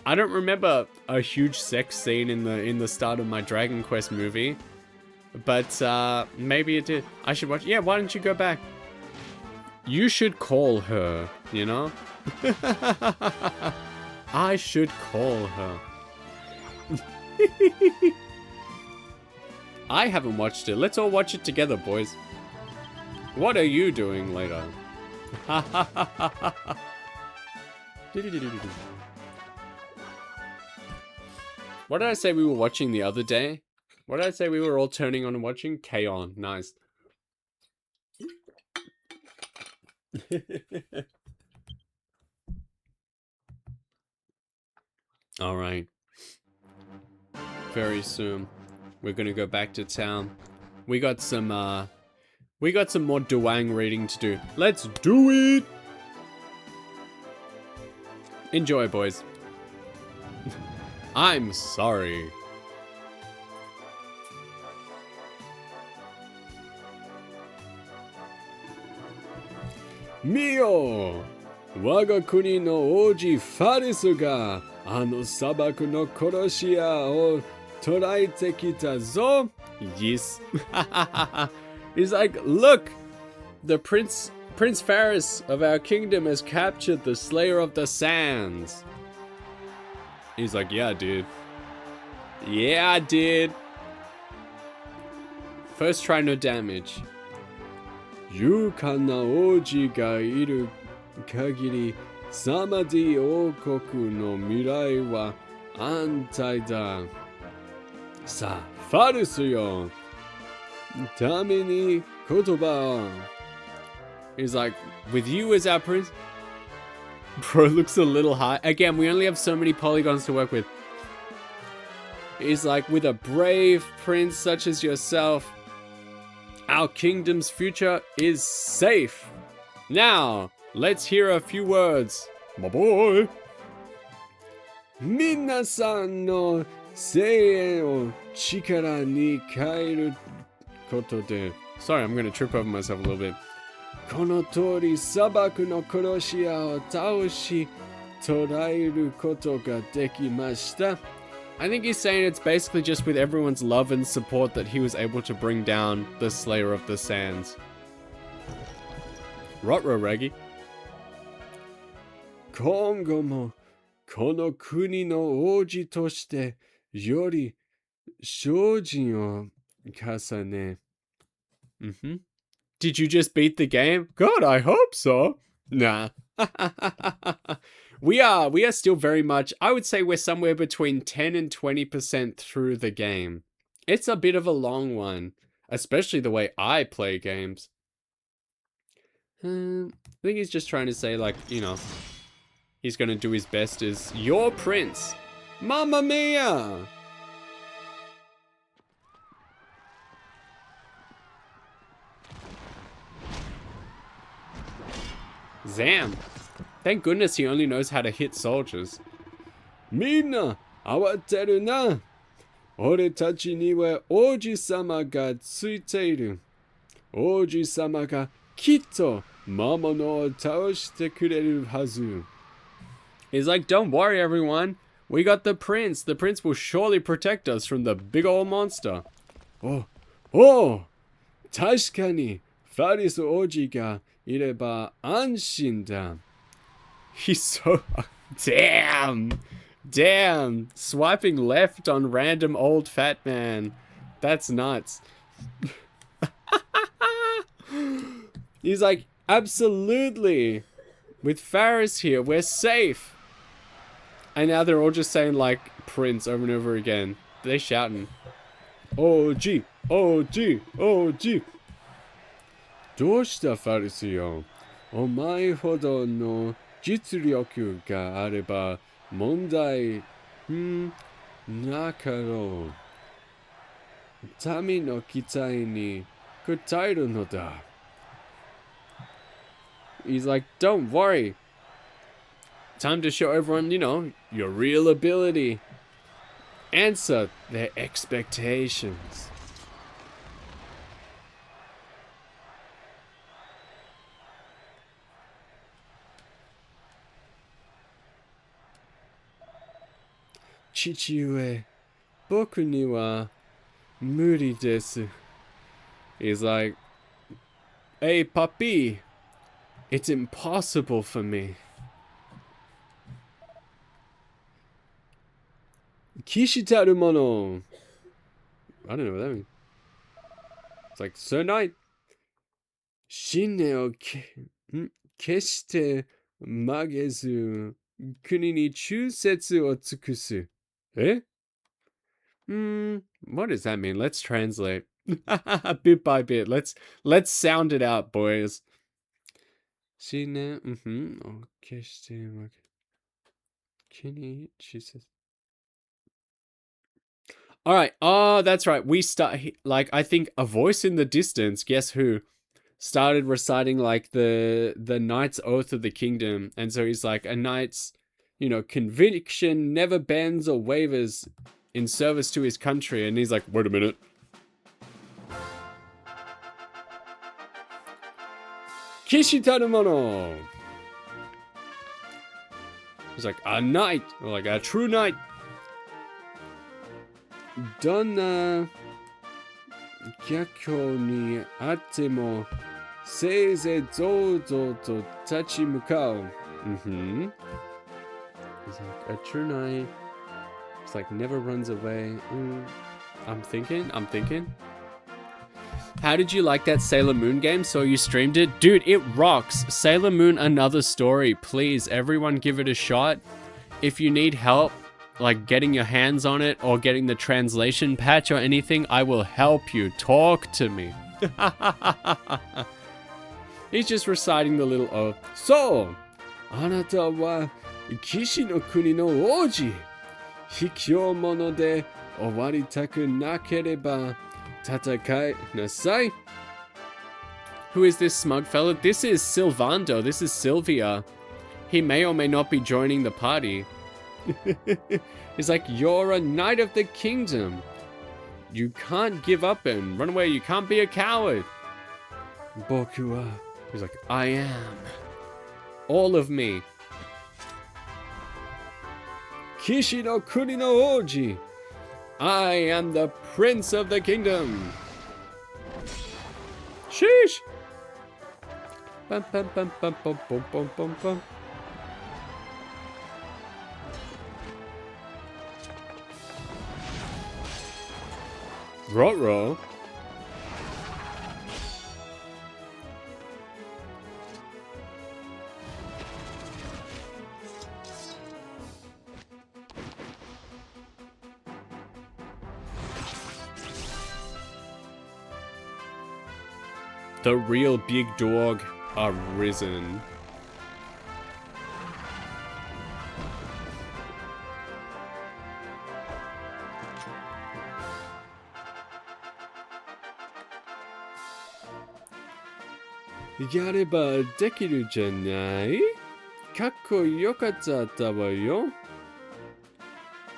I don't remember a huge sex scene in the start of my Dragon Quest movie. But maybe it did. I should watch. Yeah, why don't you go back? You should call her, you know? I should call her. I haven't watched it. Let's all watch it together, boys. What are you doing later? What did I say we were watching the other day? What did I say we were all turning on and watching? K-On! Nice. Alright. Very soon, we're gonna go back to town. We got some more Duang reading to do. Let's do it! Enjoy, boys. I'm sorry. Mio! Waga kuni no oji Faris ga sabaku no koroshiya o toraete kita zo. Yes. He's like, look, The Prince Faris of our kingdom has captured the Slayer of the Sands. He's like, yeah, dude. Yeah, I did. First try, no damage. Yuka na oji ga iru kagiri, Samadhi okoku no mirai wa antai da. Sa, farusu yo. Tame ni kotoba. He's like, with you as our prince? Bro, looks a little high. Again, we only have so many polygons to work with. He's like, with a brave prince such as yourself, our kingdom's future is safe. Now, let's hear a few words. My boy. Minasan no seien o chikara ni kaeru koto de. Sorry, I'm gonna trip over myself a little bit. Kono tori sabaku no koroshiya o taoshi toraeru koto ga dekimashita. I think he's saying it's basically just with everyone's love and support that he was able to bring down the Slayer of the Sands. Rotro Reggie. Kongo mo kono kuni no oji toshite yori shoujin o kasane. Did you just beat the game? God, I hope so. Nah. We are still very much, I would say we're somewhere between 10 and 20% through the game. It's a bit of a long one, especially the way I play games. I think he's just trying to say, like, you know, he's going to do his best as your prince. Mamma mia! Zam. Thank goodness he only knows how to hit soldiers. Minna, awateru na. Ore tachi ni wa oji-sama ga tsuiteiru. Oji-sama ga kitto mamono o taoshite kureru hazu. He's like, don't worry everyone. We got the prince. The prince will surely protect us from the big old monster. Oh, tashikani, Faris Oji ga ireba anshin da. He's so... Damn. Swiping left on random old fat man. That's nuts. He's like, absolutely. With Faris here, we're safe. And now they're all just saying, like, Prince over and over again. They're shouting. OG. Doshita Faris yo. Omae hodo no jitsuryoku ga areba mondai nakaro. Tami no kitai ni kotaeru no da. He's like, don't worry. Time to show everyone, you know, your real ability. Answer their expectations. Chichiue, boku ni wa muri desu. He's like, hey, papi, it's impossible for me. Kishitaru mono. I don't know what that means. It's like, Sir Knight. Shinne o keshite magezu kuni ni chusetsu o tsukusu. Eh? What does that mean? Let's translate. Bit by bit. Let's sound it out, boys. Shinne, o keshite kuni chusetsu. All right. Oh, that's right. We start, like, I think a voice in the distance, guess who, started reciting, like, the knight's oath of the kingdom. And so he's like, a knight's, you know, conviction never bends or wavers in service to his country. And he's like, wait a minute. Kishitaru mono. He's like, a knight, or like a true knight. Donna gyakyo ni atte mo Seize Zozo to Tachimukao. Mm-hmm. He's like, a true knight. It's like, never runs away. I'm thinking. How did you like that Sailor Moon game? So you streamed it? Dude, it rocks. Sailor Moon, another story. Please, everyone give it a shot. If you need help, like getting your hands on it or getting the translation patch or anything, I will help you. Talk to me. He's just reciting the little oath. So, あなたは騎士の国の王子。卑怯者で終わりたくなければ戦いなさい。Who is this smug fella? This is Silvando. This is Sylvia. He may or may not be joining the party. He's like, you're a knight of the kingdom. You can't give up and run away. You can't be a coward. Boku wa. He's like, I am. All of me. Kishi no kuni no oji. I am the prince of the kingdom. Sheesh. Bum, bum, bum, bum, bum, bum, bum, bum, bum. Ruh-roh. The real big dog are risen. Yareba dekiru janai? Kakko yokatta wa yo.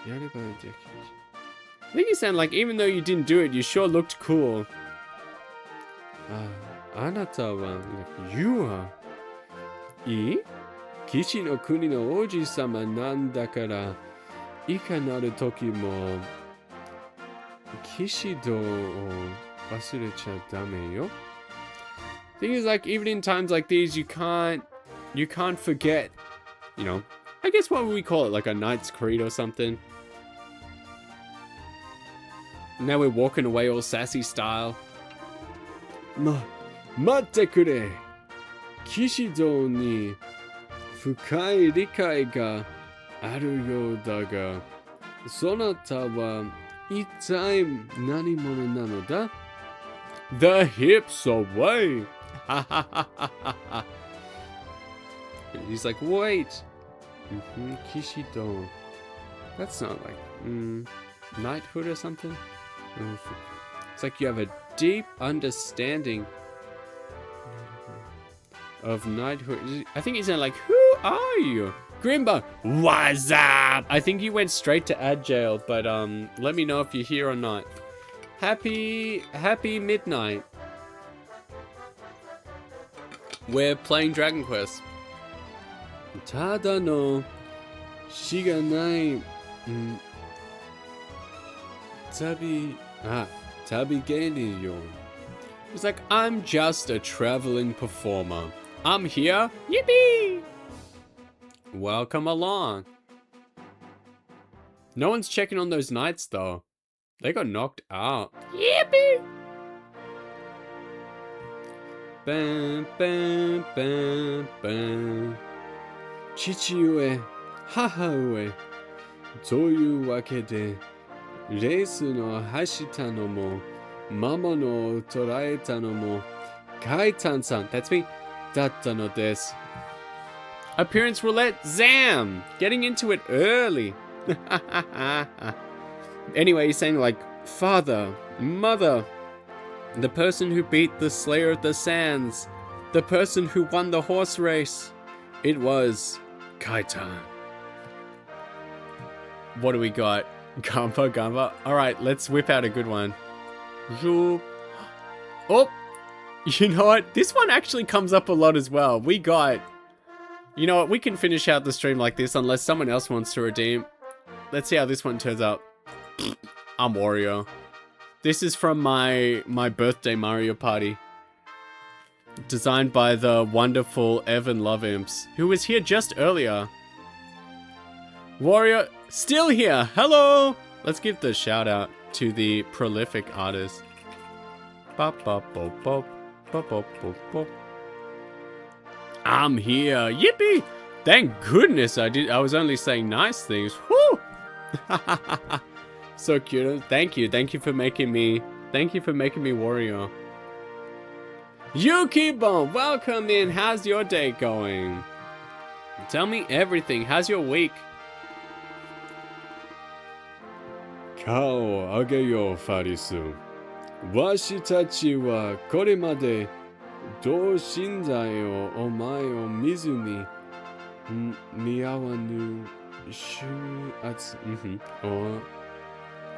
Yareba dekiru. I think you sound like even though you didn't do it, you sure looked cool. Anata wa, you are. I? Kishi no kuni no oji sama nandakara, ika naru toki mo kishi do o wasurecha dame yo. Thing is, like, even in times like these, you can't forget, you know, I guess what would we call it, like a knight's creed or something. Now we're walking away all sassy style. Matte kure. Kishido ni fukai rikai ga aru you da ga, sonata wa ittai nani mono nano da? The hips away. He's like, wait. Kishido. That's not like knighthood or something. It's like you have a deep understanding of knighthood. I think he's like, who are you? Grimba, what's up? I think he went straight to ad jail, but let me know if you're here or not. Happy midnight. We're playing Dragon Quest. Tada no shiganai tabi geni yo. It's like, I'm just a traveling performer. I'm here. Yippee! Welcome along. No one's checking on those knights though. They got knocked out. Yippee! Bam, bam, bam, bam. Chichi-ue, haha-ue. Toyu wake de, reisu no hashita no mo, mama no toraeta no mo, Kaitan-san, that's me, datta no desu. Appearance roulette, Zam! Getting into it early. Anyway, he's saying like, father, mother, the person who beat the Slayer of the Sands, the person who won the horse race, it was Kaitan. What do we got? Gampa. Alright, let's whip out a good one. Oh, you know what? This one actually comes up a lot as well. We got... You know what? We can finish out the stream like this unless someone else wants to redeem. Let's see how this one turns out. I'm Wario. This is from my birthday Mario Party. Designed by the wonderful Evan Loveimps, who was here just earlier. Warrior, still here. Hello. Let's give the shout out to the prolific artist. I'm here. Yippee! Thank goodness I was only saying nice things. Whoo! So cute. Thank you. Thank you for making me warrior. Yukibon, welcome in. How's your day going? Tell me everything. How's your week? Kao ageyo, Farisu. Washi tachi wa kore made doshinzai o omae o mizu ni miyawanu shuatsu o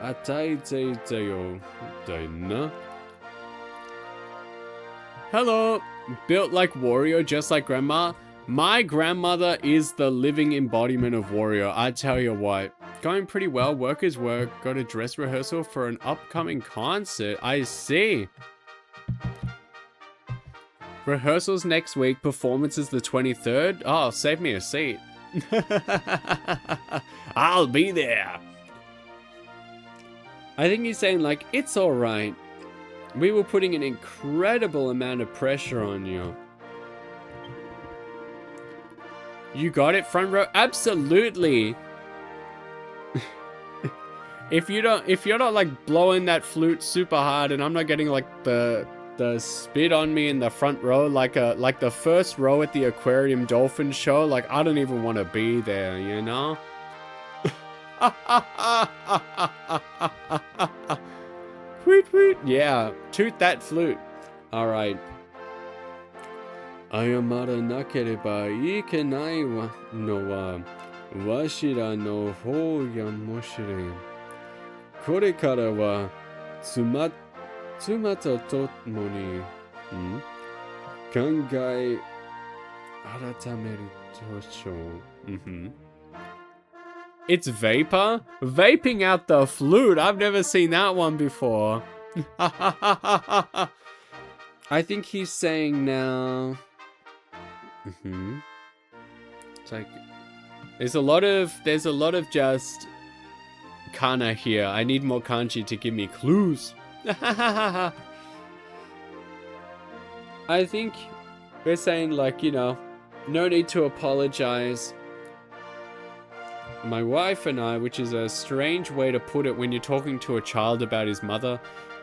ataite yo daina. Hello, built like warrior, just like grandma. My grandmother is the living embodiment of warrior, I tell you what. Going pretty well, work is work. Got a dress rehearsal for an upcoming concert, I see. Rehearsals next week, performance is the 23rd. Oh, save me a seat. I'll be there. I think he's saying like, it's alright. We were putting an incredible amount of pressure on you. You got it, front row? Absolutely. If you're not like blowing that flute super hard and I'm not getting like the spit on me in the front row like the first row at the aquarium dolphin show, like I don't even want to be there, you know? Tweet, tweet. Yeah, toot that flute. All right. Ayamara nakereba ikenai wa no wa washira no hou ga moshirei. Kore kara wa tsumata tomo ni kangai aratameru toshou. It's vapor? Vaping out the flute. I've never seen that one before. I think he's saying now. It's like there's a lot of just kana here. I need more kanji to give me clues. I think we're saying like, you know, no need to apologize. My wife and I, which is a strange way to put it when you're talking to a child about his mother,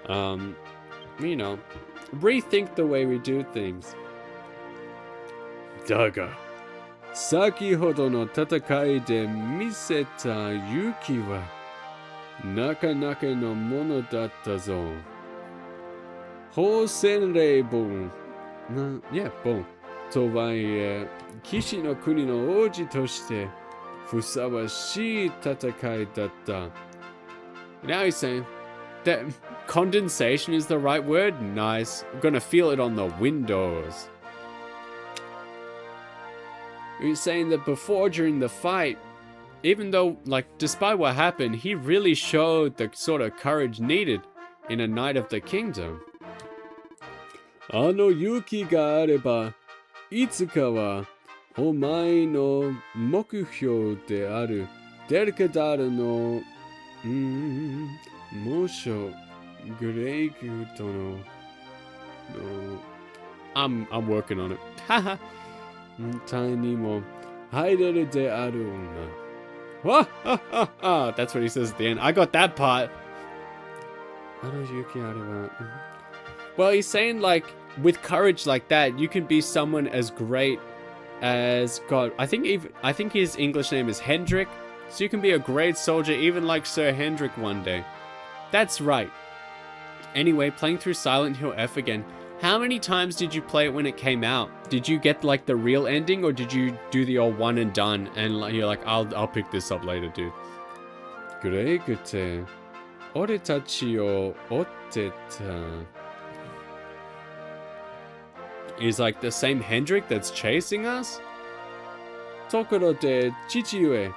you know, rethink the way we do things. Daga. Sakihodo no tatakai de miseta yuki wa nakanaka no mono datta zo. Hosenrei bon. Yeah, bon. Tobai kishi no kuni no oji toshite fusawashi tatakai datta. Now he's saying that condensation is the right word. Nice. I'm gonna feel it on the windows. He's saying that before, during the fight, even though, like, despite what happened, he really showed the sort of courage needed in a Knight of the Kingdom. Ano yuki ga areba, itsuka wa omae no mokuhyou de aru Derkadaru no mosho greikuto no. I'm working on it. Haha. Tiny mo haireru de aru na. That's what he says at the end. I got that part. Well, he's saying like with courage like that, you can be someone as great as God. I think his English name is Hendrik. So you can be a great soldier, even like Sir Hendrik one day. That's right. Anyway, playing through Silent Hill F again. How many times did you play it when it came out? Did you get like the real ending, or did you do the old one and done? And you're like, I'll pick this up later, dude. Greikute oretachi o oteta. Is like the same Hendrik that's chasing us? Tokoro de chichiue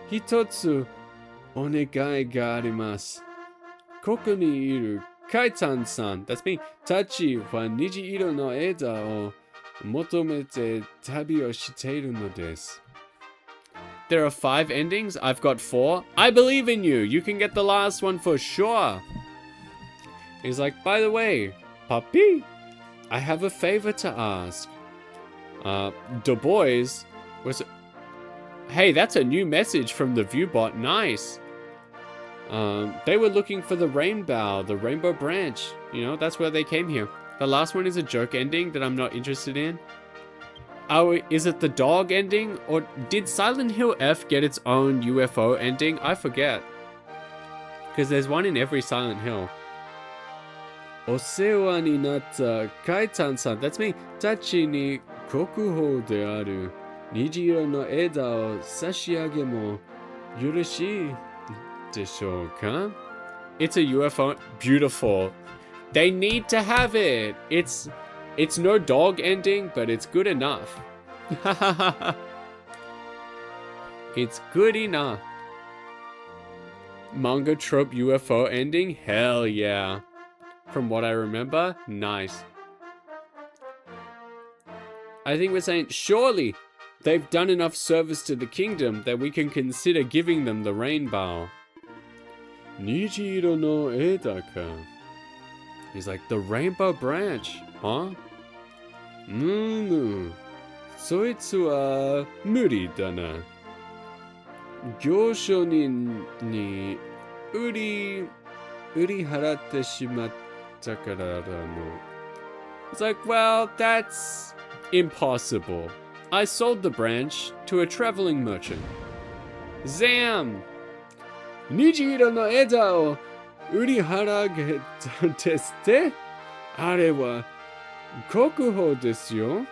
hitotsu onegai ga arimasu. Koko ni iru Kaitan-san, that's me. Tachi wa Niji-iro no eda o motomete tabi o shiteiru no desu. There are 5 endings. I've got 4. I believe in you. You can get the last one for sure. He's like, by the way, Papi, I have a favor to ask. The boys was... Hey, that's a new message from the Viewbot. Nice. They were looking for the rainbow branch. You know, that's where they came here. The last one is a joke ending that I'm not interested in. Oh, is it the dog ending? Or did Silent Hill F get its own UFO ending? I forget. Because there's one in every Silent Hill. Osewa ni natta Kaitan-san. That's me. Tachi ni kokuhou de aru Niji-iro no eda o sashiage mo yurushii deshou ka? It's a UFO. Beautiful. They need to have it. It's no dog ending, but it's good enough. It's good enough. Manga trope UFO ending? Hell yeah. From what I remember, nice. I think we're saying, surely they've done enough service to the kingdom that we can consider giving them the rainbow. Niji-iro no eda ka? He's like, the rainbow branch, huh? Soitsu wa muri da na. Gyosho ni uri haratte shimatta kara no. It's like, well, that's impossible. I sold the branch to a traveling merchant. Zam! Niji-iro no eda o uri harageta desu? Are wa kokuhou desu yo.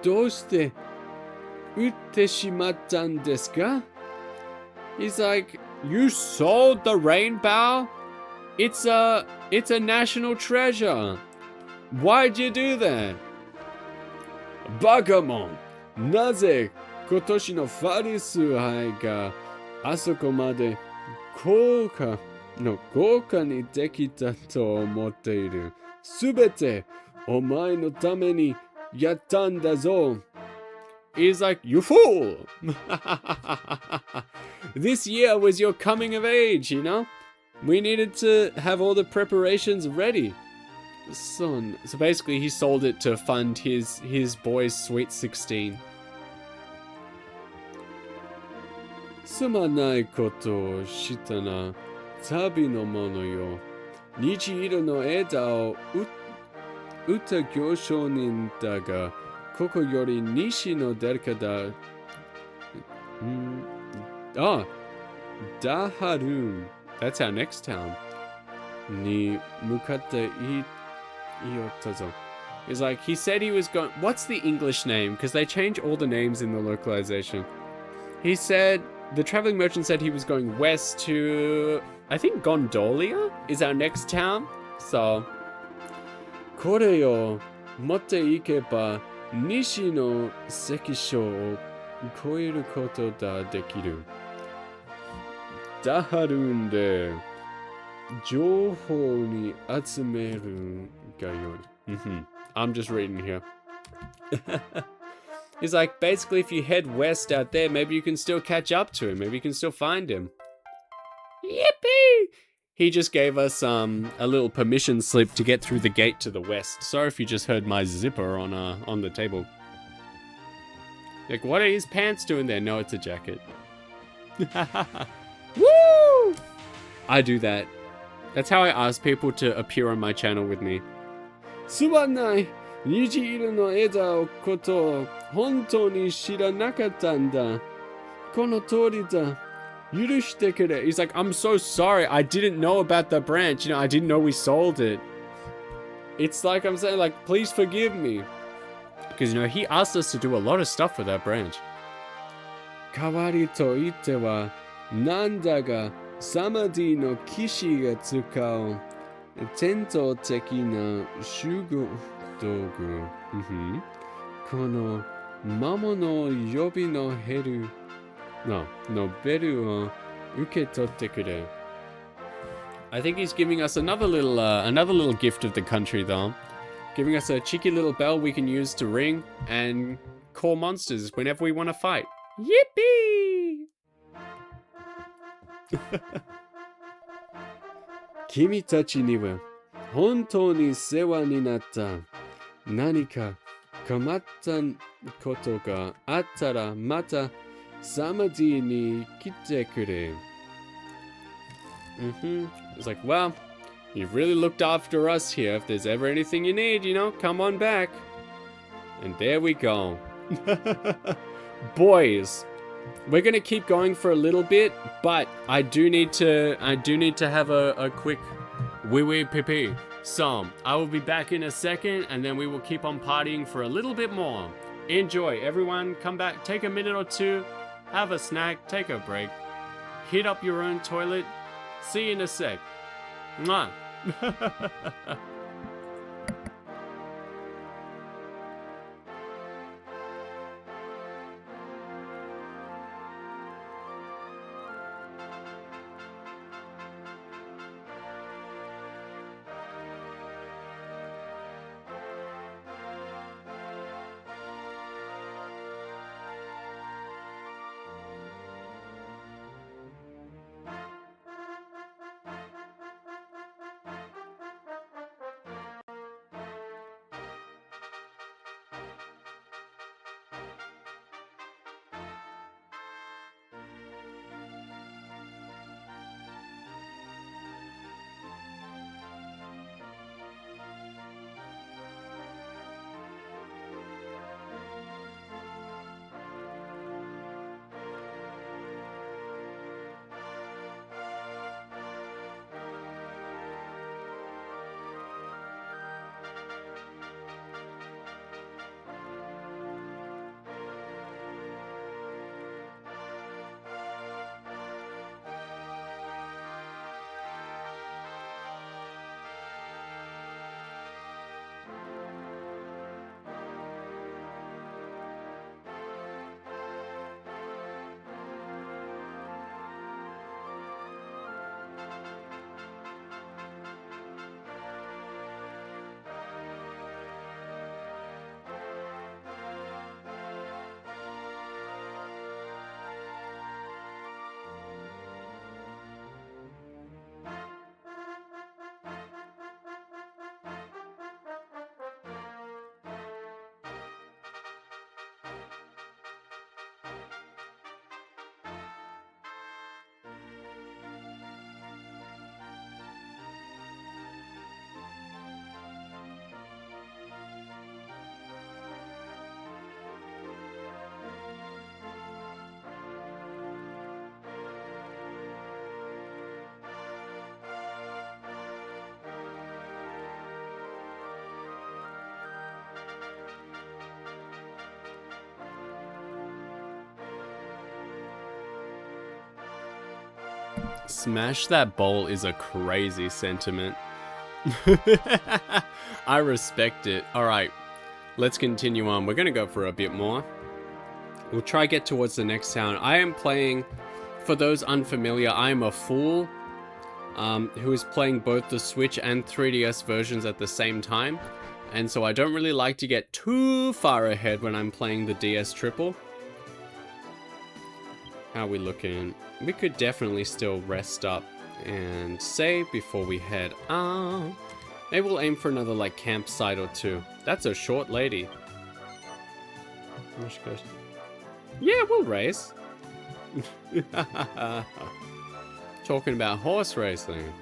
Doushite utte shimattan desu ka? He's like, you sold the rainbow? It's a national treasure. Why'd you do that? Bakamon! Naze kotoshi no farisu hai ga asoko made gouka ni dekita to omotteiru. Subete omae no tame ni yattan da zo. He's like, you fool! This year was your coming of age, you know? We needed to have all the preparations ready. So basically he sold it to fund his boy's sweet 16. Sumanai koto shita na tabi no mono yo. Niji-iro no eda o uta gyoshonin da ga koko yori nishi no deruka da. Daharun. That's our next town. Ni mukatte iotazo. He's like, he said he was going... What's the English name? Because they change all the names in the localization. He said... The traveling merchant said he was going west to... I think Gondolia is our next town. So... Kore yo motte ikeba nishi no sekisho o koeru koto da dekiru. Daharun de jouhou ni atsumeru ga yori. I'm just reading here. He's like, basically, if you head west out there, maybe you can still catch up to him. Maybe you can still find him. Yippee! He just gave us a little permission slip to get through the gate to the west. Sorry if you just heard my zipper on the table. Like, what are his pants doing there? No, it's a jacket. Woo! I do that. That's how I ask people to appear on my channel with me. Subanai! Niji-iro no eda o koto hontou ni shiranakatta n da. Kono tori da. Yurushite kure. He's like, I'm so sorry. I didn't know about the branch. You know, I didn't know we sold it. It's like I'm saying, like, please forgive me. Because, you know, he asked us to do a lot of stuff for that branch. Kawari to itte wa nanda ga samadhi no kishi ga tsukao tento teki na shugo dogu. Kono mamo no yobi no heru no beru o uketotte kure. I think he's giving us another little gift of the country, though. Giving us a cheeky little bell we can use to ring and call monsters whenever we want to fight. Yippee! 君たちには本当に世話になった。何か困ったことがあったらまたサマディに来てくれ。It's like, well, you've really looked after us here. If there's ever anything you need, you know, come on back. And there we go. Boys, we're gonna keep going for a little bit, but I do need to have a quick wee pee pee. So I will be back in a second, and then we will keep on partying for a little bit more. Enjoy, everyone. Come back, take a minute or two, have a snack, take a break, hit up your own toilet. See you in a sec. Mwah. Smash that bowl is a crazy sentiment. I respect it. Alright, let's continue on. We're gonna go for a bit more. We'll try get towards the next town. I am playing, for those unfamiliar, I am a fool who is playing both the Switch and 3DS versions at the same time. And so I don't really like to get too far ahead when I'm playing the DS Triple. How are we looking? We could definitely still rest up and save before we head out. Maybe we'll aim for another like campsite or two. That's a short lady. Yeah, we'll race. Talking about horse racing.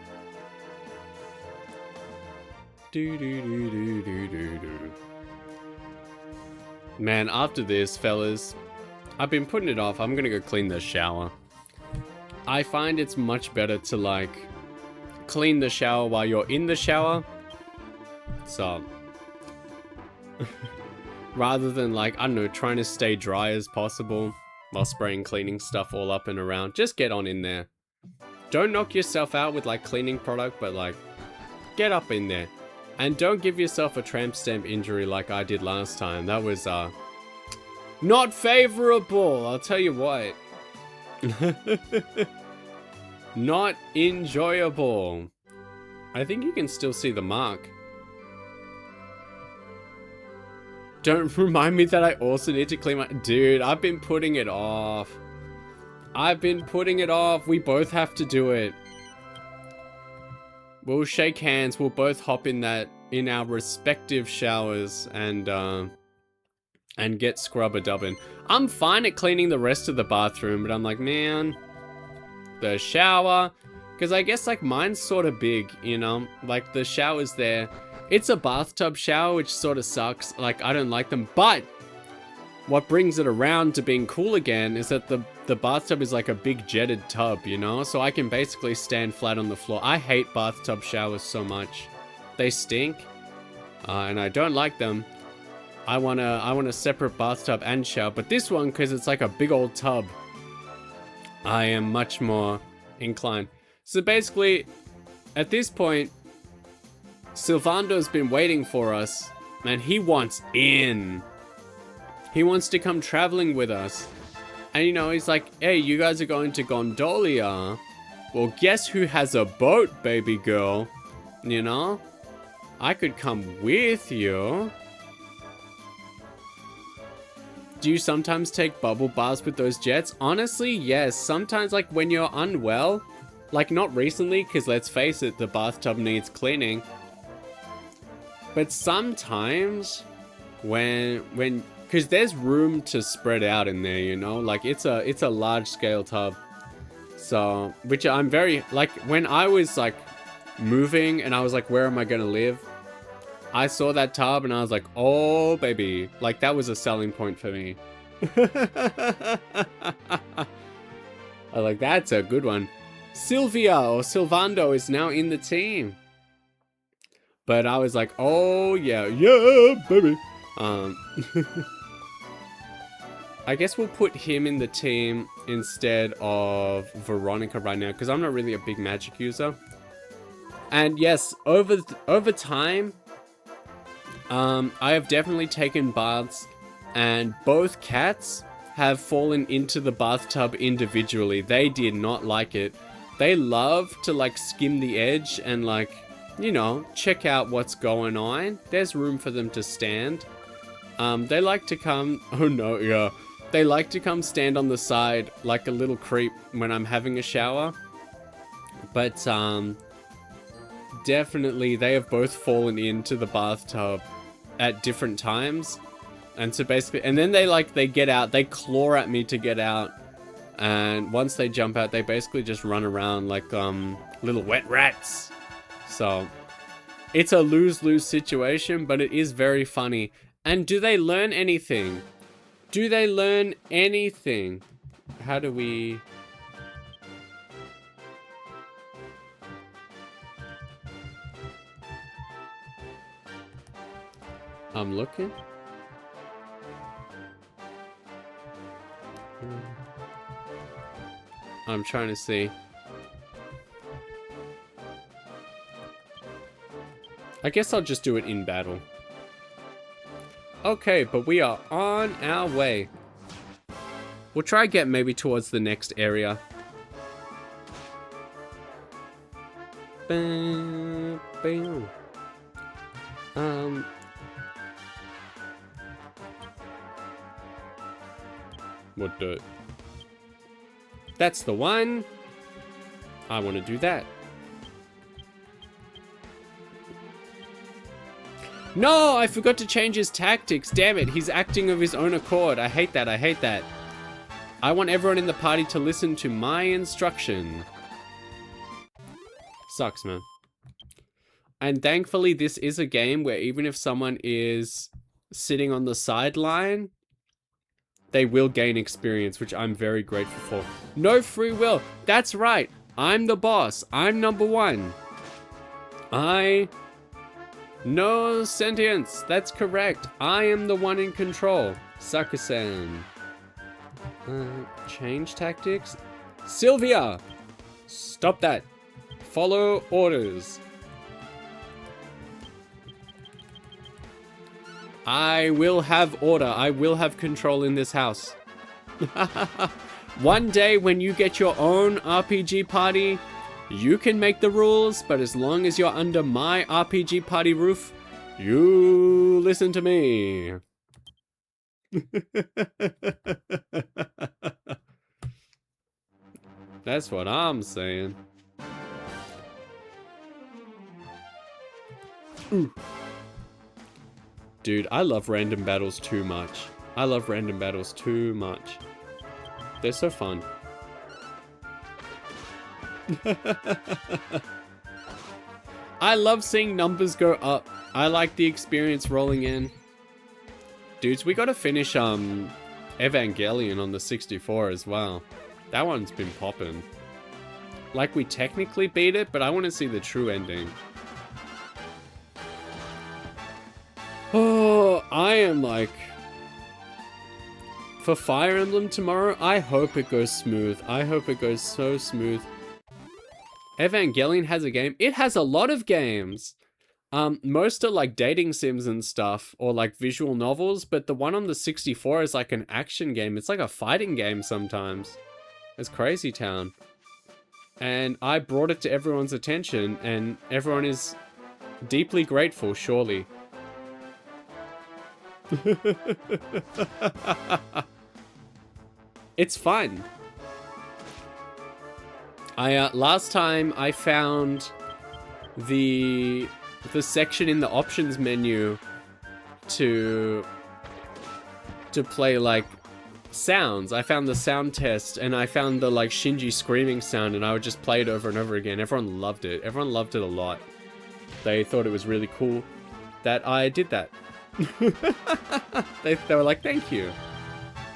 Man, after this, fellas, I've been putting it off. I'm gonna go clean the shower. I find it's much better to like clean the shower while you're in the shower. So rather than like, I don't know, trying to stay dry as possible while spraying cleaning stuff all up and around. Just get on in there. Don't knock yourself out with like cleaning product, but like get up in there. And don't give yourself a tramp stamp injury like I did last time. That was not favorable, I'll tell you what. Not enjoyable. I think you can still see the mark. Don't remind me that I also need to clean my... Dude, I've been putting it off. I've been putting it off. We both have to do it. We'll shake hands. We'll both hop in our respective showers and get scrub-a-dubbin. I'm fine at cleaning the rest of the bathroom, but I'm like, man, the shower, because I guess like mine's sort of big, you know, like the shower's there. It's a bathtub shower, which sort of sucks. Like, I don't like them, but what brings it around to being cool again is that the bathtub is like a big jetted tub, you know? So I can basically stand flat on the floor. I hate bathtub showers so much. They stink, and I don't like them. I want a separate bathtub and shower, but this one, because it's like a big old tub, I am much more inclined. So basically, at this point, Sylvando's been waiting for us, and he wants in. He wants to come traveling with us. And you know, he's like, hey, you guys are going to Gondolia. Well, guess who has a boat, baby girl? You know? I could come with you. Do you sometimes take bubble baths with those jets? Honestly, yes. Sometimes, like, when you're unwell, like, not recently, because let's face it, the bathtub needs cleaning. But sometimes when because there's room to spread out in there, you know, like it's a large scale tub. So, which I'm very, like, when I was like moving and I was like, where am I gonna live? I saw that tub and I was like, oh baby, like that was a selling point for me. I was like, that's a good one. Sylvia or Sylvando is now in the team. But I was like, oh yeah, yeah, baby. I guess we'll put him in the team instead of Veronica right now, because I'm not really a big magic user. And yes, over time, I have definitely taken baths, and both cats have fallen into the bathtub individually. They did not like it. They love to like skim the edge and like, you know, check out what's going on. There's room for them to stand. They like to come, oh no, yeah. They like to come stand on the side like a little creep when I'm having a shower. But, definitely they have both fallen into the bathtub at different times. And so basically, and then they get out, they claw at me to get out. And once they jump out, they basically just run around like, little wet rats. So, it's a lose-lose situation, but it is very funny. And do they learn anything? Do they learn anything? How do we... I'm looking. I'm trying to see. I guess I'll just do it in battle. Okay, but we are on our way. We'll try get maybe towards the next area. Bam, bam. What the? That's the one. I want to do that. No, I forgot to change his tactics. Damn it, he's acting of his own accord. I hate that, I hate that. I want everyone in the party to listen to my instruction. Sucks, man. And thankfully, this is a game where even if someone is sitting on the sideline, they will gain experience, which I'm very grateful for. No free will. That's right. I'm the boss. I'm number one. No sentience. That's correct. I am the one in control. Sakusan. Change tactics. Sylvia! Stop that. Follow orders. I will have order. I will have control in this house. One day when you get your own RPG party, You can make the rules, but as long as you're under my RPG party roof, you listen to me. That's what I'm saying. Ooh. Dude, I love random battles too much. I love random battles too much. They're so fun. I love seeing numbers go up. I like the experience rolling in. Dudes, we gotta finish Evangelion on the 64 as well. That one's been popping. Like, we technically beat it, but I want to see the true ending. Oh, I am like... For Fire Emblem tomorrow, I hope it goes smooth. I hope it goes so smooth. Evangelion has a game. It has a lot of games. Most are like dating sims and stuff, or like visual novels, but the one on the 64 is like an action game. It's like a fighting game sometimes. It's Crazy Town. And I brought it to everyone's attention, and everyone is deeply grateful, surely. It's fun. Last time I found the section in the options menu to play like sounds. I found the sound test, and I found the like Shinji screaming sound, and I would just play it over and over again. Everyone loved it. Everyone loved it a lot. They thought it was really cool that I did that. They were like, thank you.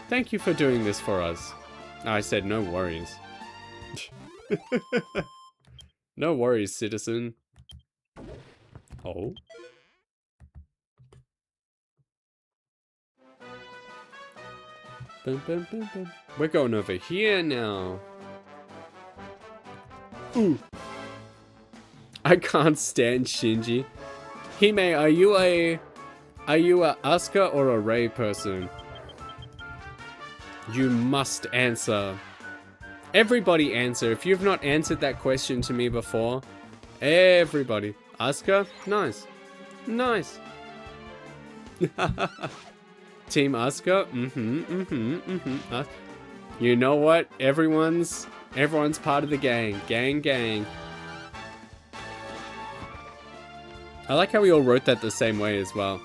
Thank you for doing this for us. I said, no worries. No worries, citizen. Oh. Bum, bum, bum, bum. We're going over here now. Ooh. I can't stand Shinji. Hime, are you a Asuka or a Rei person? You must answer. Everybody answer. If you've not answered that question to me before, everybody. Asuka? Nice. Nice. Team Asuka? You know what? Everyone's part of the gang. Gang. I like how we all wrote that the same way as well.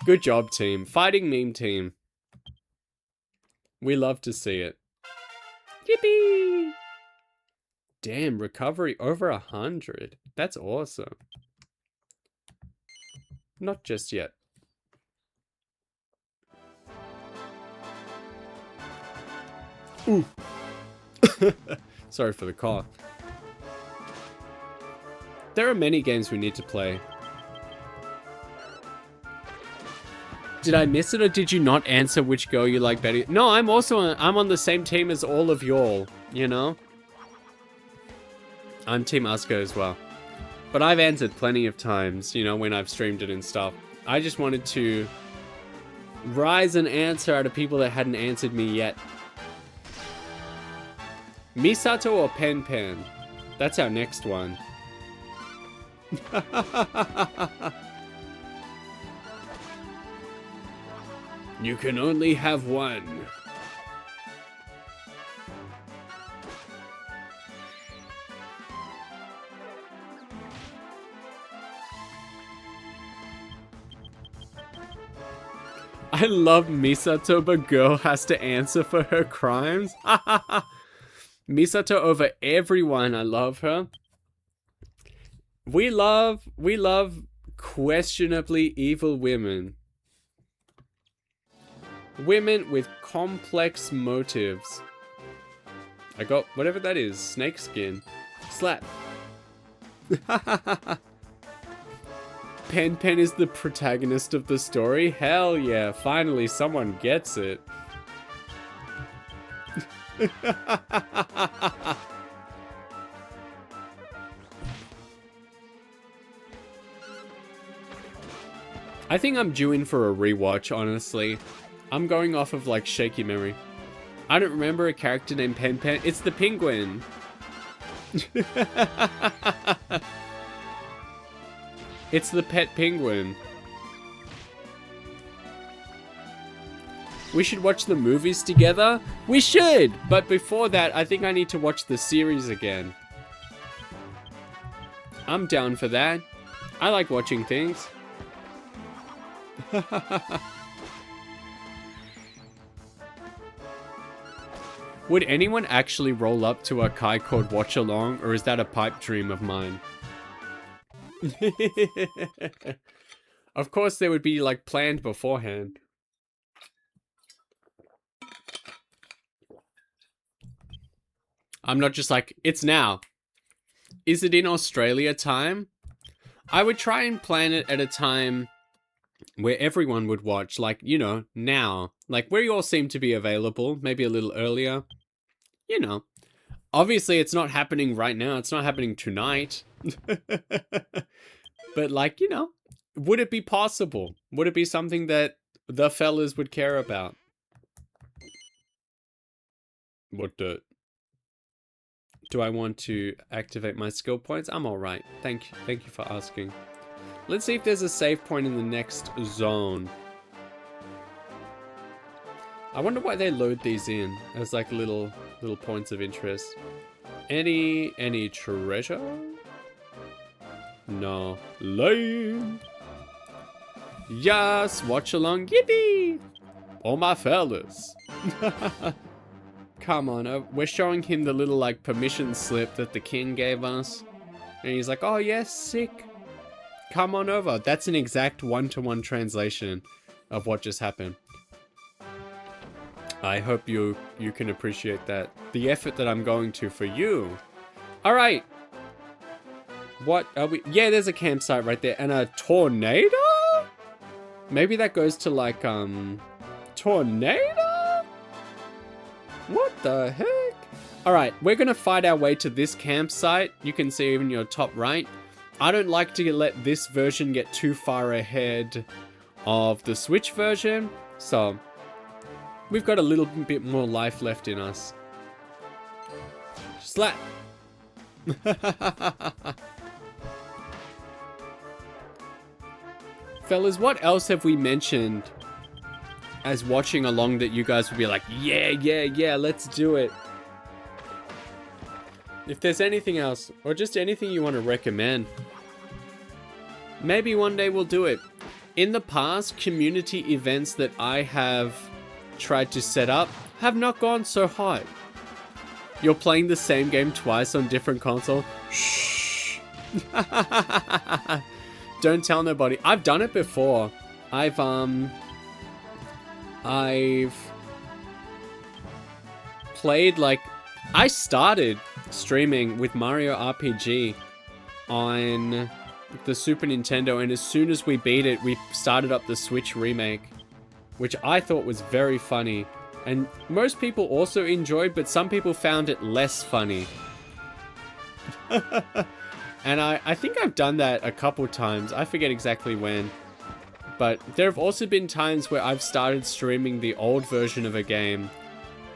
Good job, team. Fighting meme team. We love to see it. Yippee! Damn, recovery over 100. That's awesome. Not just yet. Ooh. Sorry for the cough. There are many games we need to play. Did I miss it, or did you not answer which girl you like better? No, I'm on the same team as all of y'all, you know? I'm Team Asuka as well. But I've answered plenty of times, you know, when I've streamed it and stuff. I just wanted to rise an answer out of people that hadn't answered me yet. Misato or Pen Pen? That's our next one. You can only have one. I love Misato, but girl has to answer for her crimes. Misato over everyone. I love her. We love questionably evil women. Women with complex motives. I got whatever that is. Snake skin. Slap. Pen Pen is the protagonist of the story? Hell yeah. Finally, someone gets it. I think I'm due in for a rewatch, honestly. I'm going off of like shaky memory. I don't remember a character named Pen Pen. It's the penguin. It's the pet penguin. We should watch the movies together? We should! But before that, I think I need to watch the series again. I'm down for that. I like watching things. Would anyone actually roll up to a Kai called Watch Along, or is that a pipe dream of mine? Of course they would be like planned beforehand. I'm not just like, it's now. Is it in Australia time? I would try and plan it at a time where everyone would watch, like, you know, now. Like, where you all seem to be available, maybe a little earlier. You know. Obviously, it's not happening right now. It's not happening tonight. But, like, you know, would it be possible? Would it be something that the fellas would care about? What the... Do I want to activate my skill points? I'm alright. Thank you for asking. Let's see if there's a save point in the next zone. I wonder why they load these in as like little points of interest. Any treasure? No. Lame. Yes, watch along, yippee! All my fellas. Come on, we're showing him the little like permission slip that the king gave us. And he's like, oh yes, sick. Come on over. That's an exact one-to-one translation of what just happened. I hope you can appreciate that. The effort that I'm going to for you. All right. What are we? Yeah, there's a campsite right there. And a tornado? Maybe that goes to like, tornado? What the heck? All right, we're gonna fight our way to this campsite. You can see even your top right. I don't like to let this version get too far ahead of the Switch version. So we've got a little bit more life left in us. Slap. Fellas, what else have we mentioned as watching along that you guys would be like, yeah, let's do it? If there's anything else, or just anything you want to recommend, maybe one day we'll do it. In the past, community events that I have tried to set up have not gone so hot. You're playing the same game twice on different consoles? Shh. Don't tell nobody. I've done it before. I've played like, I started streaming with Mario RPG on the Super Nintendo, and as soon as we beat it, we started up the Switch remake, which I thought was very funny. And most people also enjoyed, but some people found it less funny. And I think I've done that a couple times. I forget exactly when. But there have also been times where I've started streaming the old version of a game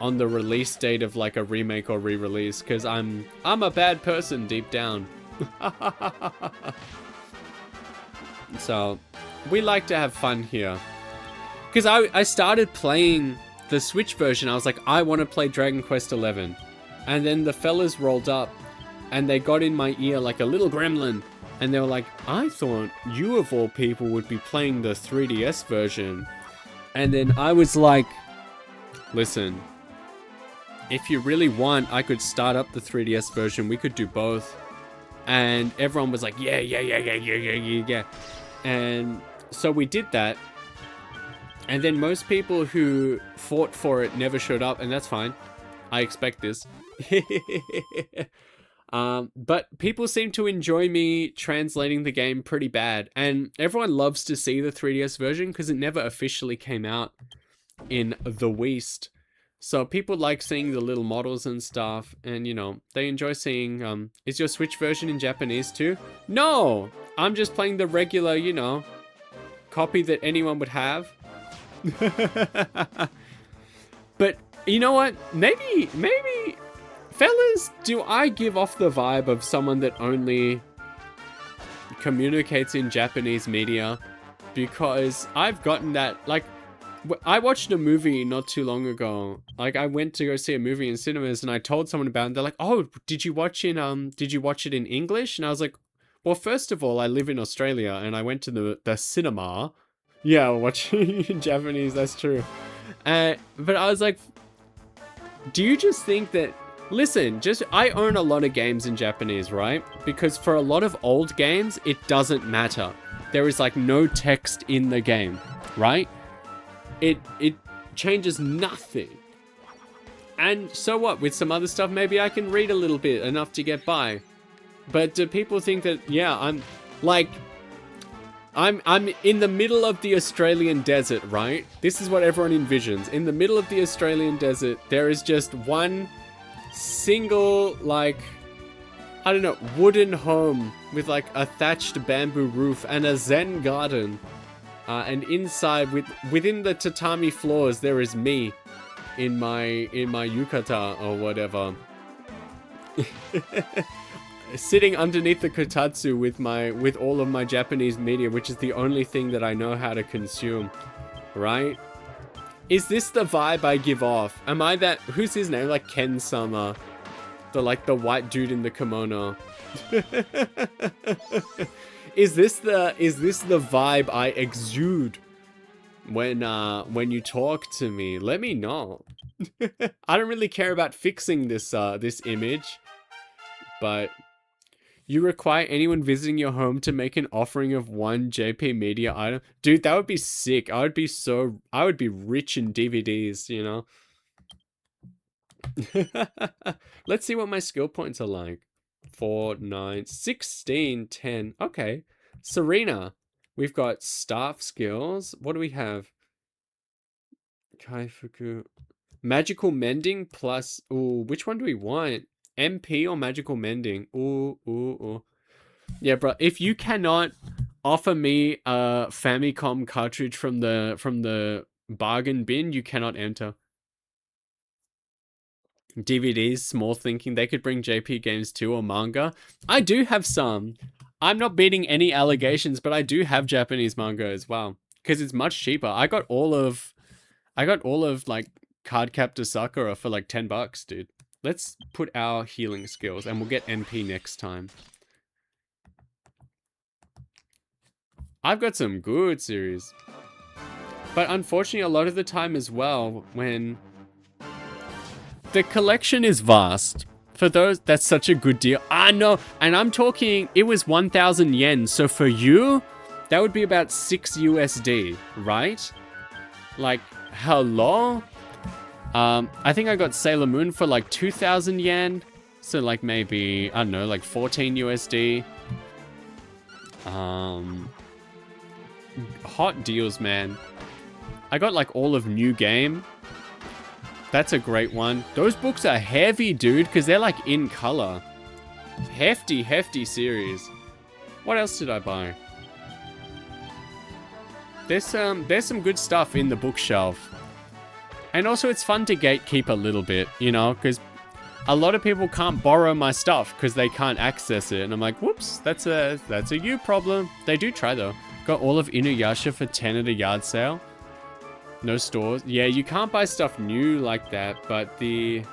on the release date of like a remake or re-release, because I'm a bad person deep down. So we like to have fun here. Because I started playing the Switch version. I was like, I want to play Dragon Quest XI. And then the fellas rolled up and they got in my ear like a little gremlin. And they were like, I thought you of all people would be playing the 3DS version. And then I was like, listen, if you really want, I could start up the 3DS version. We could do both. And everyone was like, yeah. And so we did that. And then most people who fought for it never showed up, and that's fine. I expect this. But people seem to enjoy me translating the game pretty bad. And everyone loves to see the 3DS version because it never officially came out in the West. So people like seeing the little models and stuff. And, you know, they enjoy seeing... is your Switch version in Japanese too? No! I'm just playing the regular, you know, copy that anyone would have. But You know what? Maybe, fellas, do I give off the vibe of someone that only communicates in Japanese media? Because I've gotten that, like, I watched a movie not too long ago. Like, I went to go see a movie in cinemas, and I told someone about it, and they're like, "Oh, did you watch it in English?" And I was like, "Well, first of all, I live in Australia, and I went to the cinema." Yeah, watching in Japanese, that's true. But I was like, do you just think that... Listen, I own a lot of games in Japanese, right? Because for a lot of old games, it doesn't matter. There is like no text in the game, right? It changes nothing. And so what? With some other stuff, maybe I can read a little bit, enough to get by. But do people think that, yeah, I'm in the middle of the Australian desert, right? This is what everyone envisions. In the middle of the Australian desert, there is just one single, like, I don't know, wooden home with like a thatched bamboo roof and a zen garden. And inside, within the tatami floors, there is me in my yukata or whatever. Sitting underneath the kotatsu with all of my Japanese media, which is the only thing that I know how to consume, right? Is this the vibe I give off? Am I that... Who's his name? Like Ken-sama. The white dude in the kimono. Is this the vibe I exude when you talk to me? Let me know. I don't really care about fixing this image, but you require anyone visiting your home to make an offering of one JP Media item. Dude, that would be sick. I would be rich in DVDs, you know? Let's see what my skill points are like. 4, 9, 16, 10. Okay. Serena. We've got staff skills. What do we have? Kaifuku. Magical mending plus... Ooh, which one do we want? MP or magical mending? Ooh. Yeah, bro. If you cannot offer me a Famicom cartridge from the bargain bin, you cannot enter. DVDs, small thinking. They could bring JP games too, or manga. I do have some. I'm not beating any allegations, but I do have Japanese manga as well, because it's much cheaper. I got all of like Cardcaptor Sakura for like $10, dude. Let's put our healing skills, and we'll get MP next time. I've got some good series. But unfortunately, a lot of the time as well, when... The collection is vast. For those, that's such a good deal. I know, and I'm talking, it was 1,000 yen. So for you, that would be about 6 USD, right? Like, hello? I think I got Sailor Moon for like 2,000 yen. So like maybe, I don't know, like 14 USD. Hot deals, man. I got like all of New Game. That's a great one. Those books are heavy, dude, because they're like in color. Hefty series. What else did I buy? There's some good stuff in the bookshelf. And also it's fun to gatekeep a little bit, you know, because a lot of people can't borrow my stuff because they can't access it. And I'm like, whoops, that's a you problem. They do try though. Got all of Inuyasha for 10 at a yard sale. No stores. Yeah, you can't buy stuff new like that, but the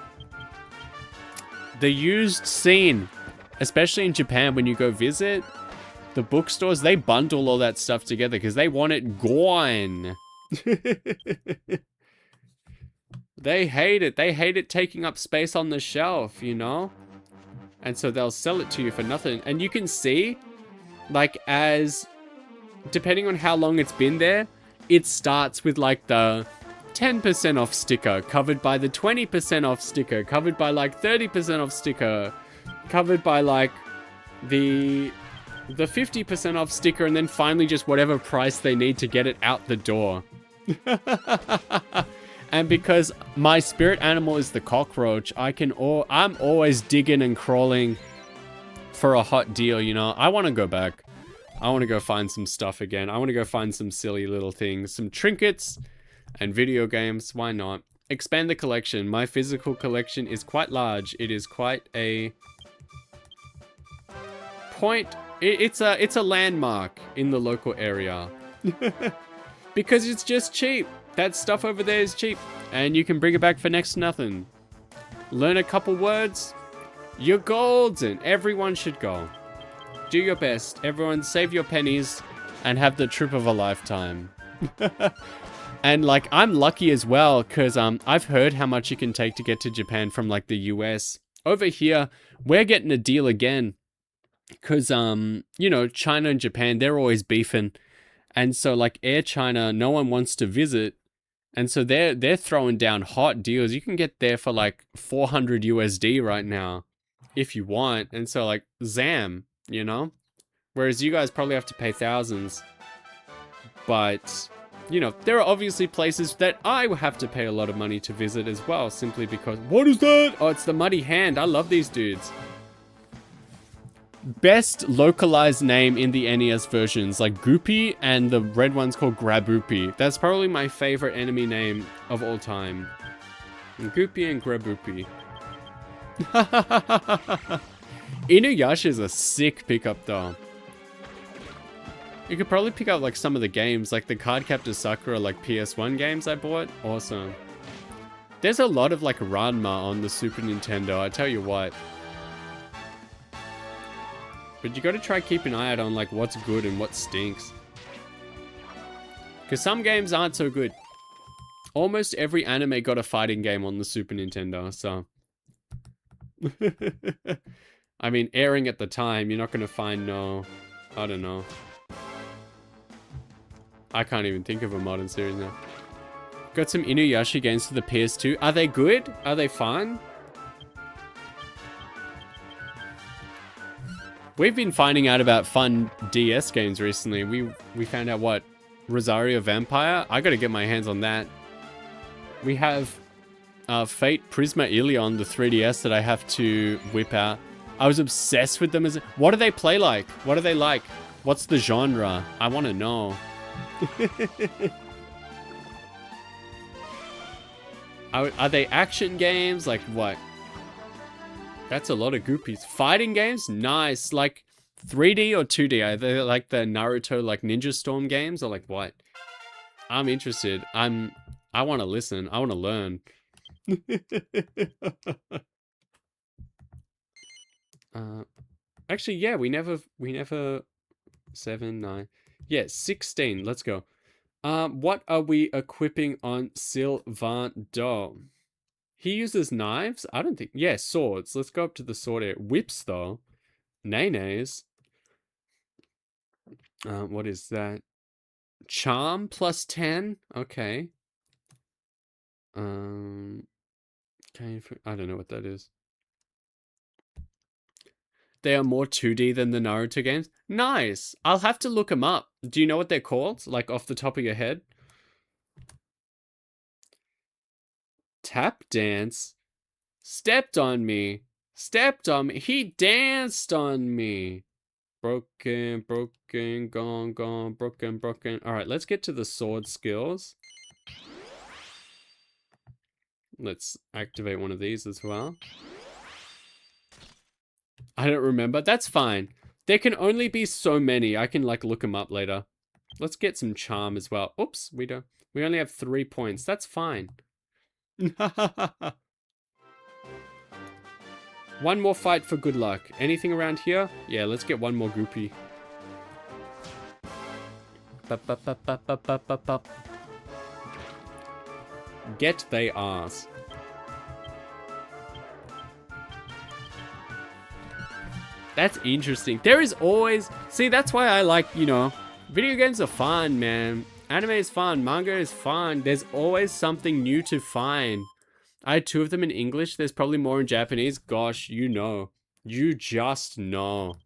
used scene, especially in Japan when you go visit, the bookstores, they bundle all that stuff together because they want it gone. They hate it. They hate it taking up space on the shelf, you know? And so they'll sell it to you for nothing. And you can see, like, depending on how long it's been there, it starts with like the 10% off sticker, covered by the 20% off sticker, covered by like 30% off sticker, covered by like the 50% off sticker, and then finally just whatever price they need to get it out the door. And because my spirit animal is the cockroach, I'm always digging and crawling for a hot deal, you know? I want to go back. I want to go find some stuff again. I want to go find some silly little things, some trinkets and video games. Why not? Expand the collection. My physical collection is quite large. It is quite a point. It's a landmark in the local area. Because it's just cheap. That stuff over there is cheap. And you can bring it back for next to nothing. Learn a couple words. You're golden. Everyone should go. Do your best. Everyone save your pennies and have the trip of a lifetime. And like, I'm lucky as well because I've heard how much it can take to get to Japan from like the US. Over here, we're getting a deal again because, you know, China and Japan, they're always beefing. And so like Air China, no one wants to visit. And so they're throwing down hot deals. You can get there for like 400 USD right now if you want. And so like Zam, you know? Whereas you guys probably have to pay thousands. But, you know, there are obviously places that I will have to pay a lot of money to visit as well. Simply because, what is that? Oh, it's the Muddy Hand. I love these dudes. Best localized name in the NES versions, like Goopy, and the red one's called Graboopy. That's probably my favorite enemy name of all time. Goopy and Graboopy. Inuyasha is a sick pickup though. You could probably pick up like some of the games, like the Cardcaptor Sakura like PS1 games I bought. Awesome. There's a lot of like Ranma on the Super Nintendo, I tell you what. But you gotta try keep an eye out on like what's good and what stinks. Because some games aren't so good. Almost every anime got a fighting game on the Super Nintendo, so. I mean, airing at the time, you're not gonna find no, I don't know. I can't even think of a modern series now. Got some Inuyasha games for the PS2. Are they good? Are they fun? We've been finding out about fun DS games recently. We found out what? Rosario Vampire? I gotta get my hands on that. We have Fate Prisma Ilion, the 3DS that I have to whip out. I was obsessed with them as... What do they play like? What are they like? What's the genre? I want to know. Are they action games? Like what? That's a lot of goopies. Fighting games? Nice. Like 3D or 2D? Are they like the Naruto like Ninja Storm games or like what? I'm interested. I want to listen. I want to learn. Actually, yeah, we never 7, 9. Yeah, 16. Let's go. What are we equipping on Sylvain Dome? He uses knives? I don't think... Yeah, swords. Let's go up to the sword area. Whips, though. Nays. What is that? Charm plus 10? Okay. I don't know what that is. They are more 2D than the Naruto games? Nice! I'll have to look them up. Do you know what they're called? Like, off the top of your head? Tap dance? Stepped on me. Stepped on me. He danced on me. Broken, broken, gone, gone, broken, broken. Alright, let's get to the sword skills. Let's activate one of these as well. I don't remember. That's fine. There can only be so many. I can like look them up later. Let's get some charm as well. Oops, we don't. We only have 3 points. That's fine. One more fight for good luck. Anything around here? Yeah, let's get one more goopy. Get they arse. That's interesting. There is always... See, that's why I like, you know... Video games are fun, man. Anime is fun. Manga is fun. There's always something new to find. I had 2 of them in English. There's probably more in Japanese. Gosh, you know. You just know.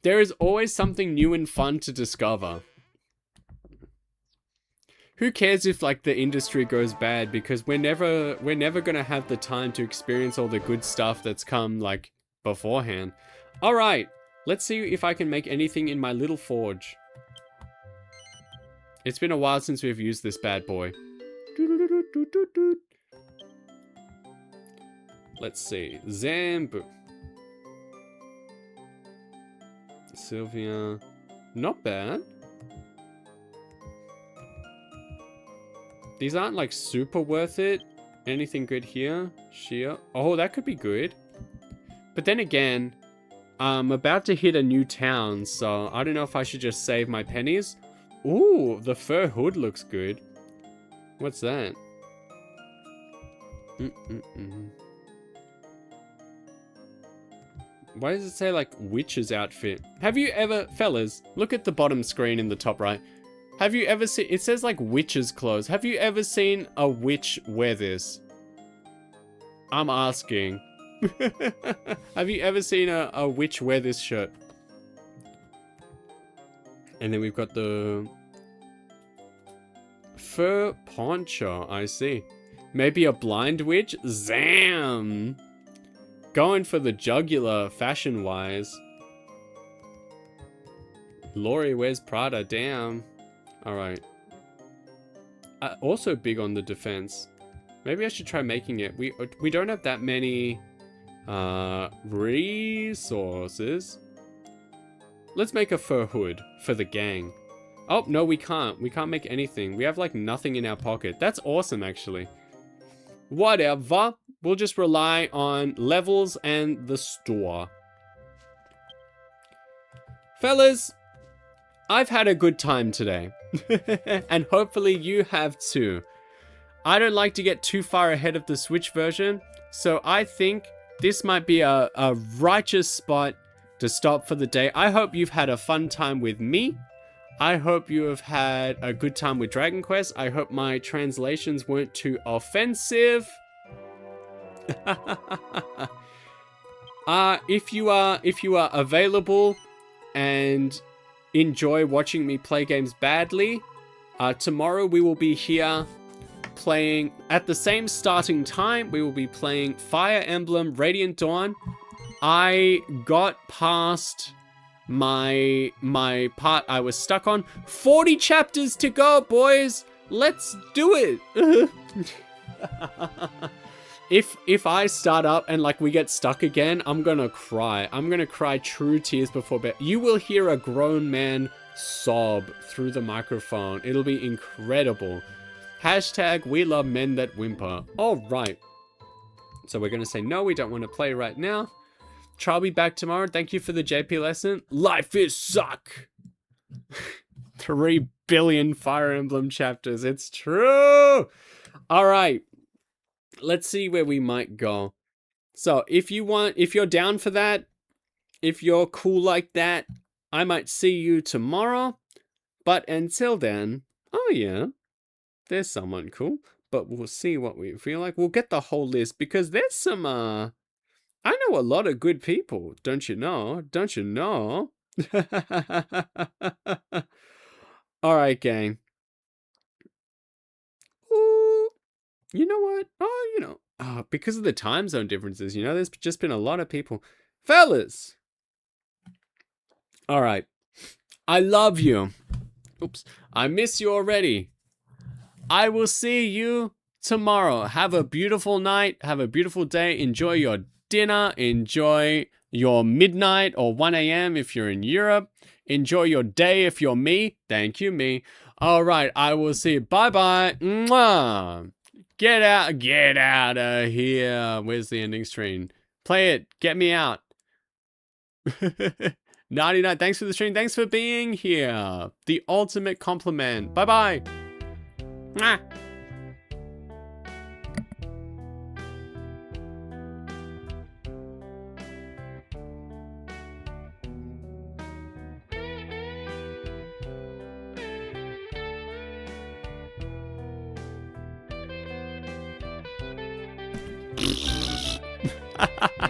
There is always something new and fun to discover. Who cares if like the industry goes bad, because we're never gonna have the time to experience all the good stuff that's come like beforehand. All right, let's see if I can make anything in my little forge. It's been a while since we've used this bad boy. Let's see. Zambu. Sylvia. Not bad. These aren't like super worth it. Anything good here? Shia. Oh, that could be good. But then again, I'm about to hit a new town, so I don't know if I should just save my pennies. Ooh, the fur hood looks good. What's that? Why does it say like witch's outfit? Have you ever, fellas, look at the bottom screen in the top right. Have you ever seen, it says like witch's clothes. Have you ever seen a witch wear this? I'm asking. Have you ever seen a witch wear this shirt? And then we've got the fur poncho, I see. Maybe a blind witch? Zam! Going for the jugular fashion-wise. Lori wears Prada, damn. Alright. Also big on the defense. Maybe I should try making it. We don't have that many resources. Let's make a fur hood for the gang. Oh, no, we can't. We can't make anything. We have like nothing in our pocket. That's awesome, actually. Whatever. We'll just rely on levels and the store. Fellas, I've had a good time today. And hopefully you have too. I don't like to get too far ahead of the Switch version, so I think this might be a righteous spot to stop for the day. I hope you've had a fun time with me. I hope you have had a good time with Dragon Quest. I hope my translations weren't too offensive. If you are available and enjoy watching me play games badly, tomorrow we will be here playing at the same starting time. We will be playing Fire Emblem Radiant Dawn. I got past my part I was stuck on. 40 chapters to go, boys. Let's do it. If I start up and like we get stuck again, I'm gonna cry. I'm gonna cry true tears before bed. You will hear a grown man sob through the microphone. It'll be incredible. Hashtag we love men that whimper. All right. So we're gonna say no, we don't want to play right now. Try be back tomorrow. Thank you for the JP lesson. Life is suck. 3 billion Fire Emblem chapters. It's true. All right. Let's see where we might go. So if you're down for that, if you're cool like that, I might see you tomorrow. But until then, oh yeah, there's someone cool. But we'll see what we feel like. We'll get the whole list because there's some, I know a lot of good people. Don't you know? Don't you know? All right, gang. Ooh. You know what? Oh, because of the time zone differences, there's just been a lot of people. Fellas! All right. I love you. Oops. I miss you already. I will see you tomorrow. Have a beautiful night. Have a beautiful day. Enjoy your dinner. Enjoy your midnight or 1 a.m. if you're in Europe. Enjoy your day if you're me. Thank you, me. All right. I will see you. Bye-bye. Mwah. Get out of here. Where's the ending screen? Play it. Get me out. 99. Thanks for the stream. Thanks for being here. The ultimate compliment. Bye-bye. Mwah. Ha ha ha.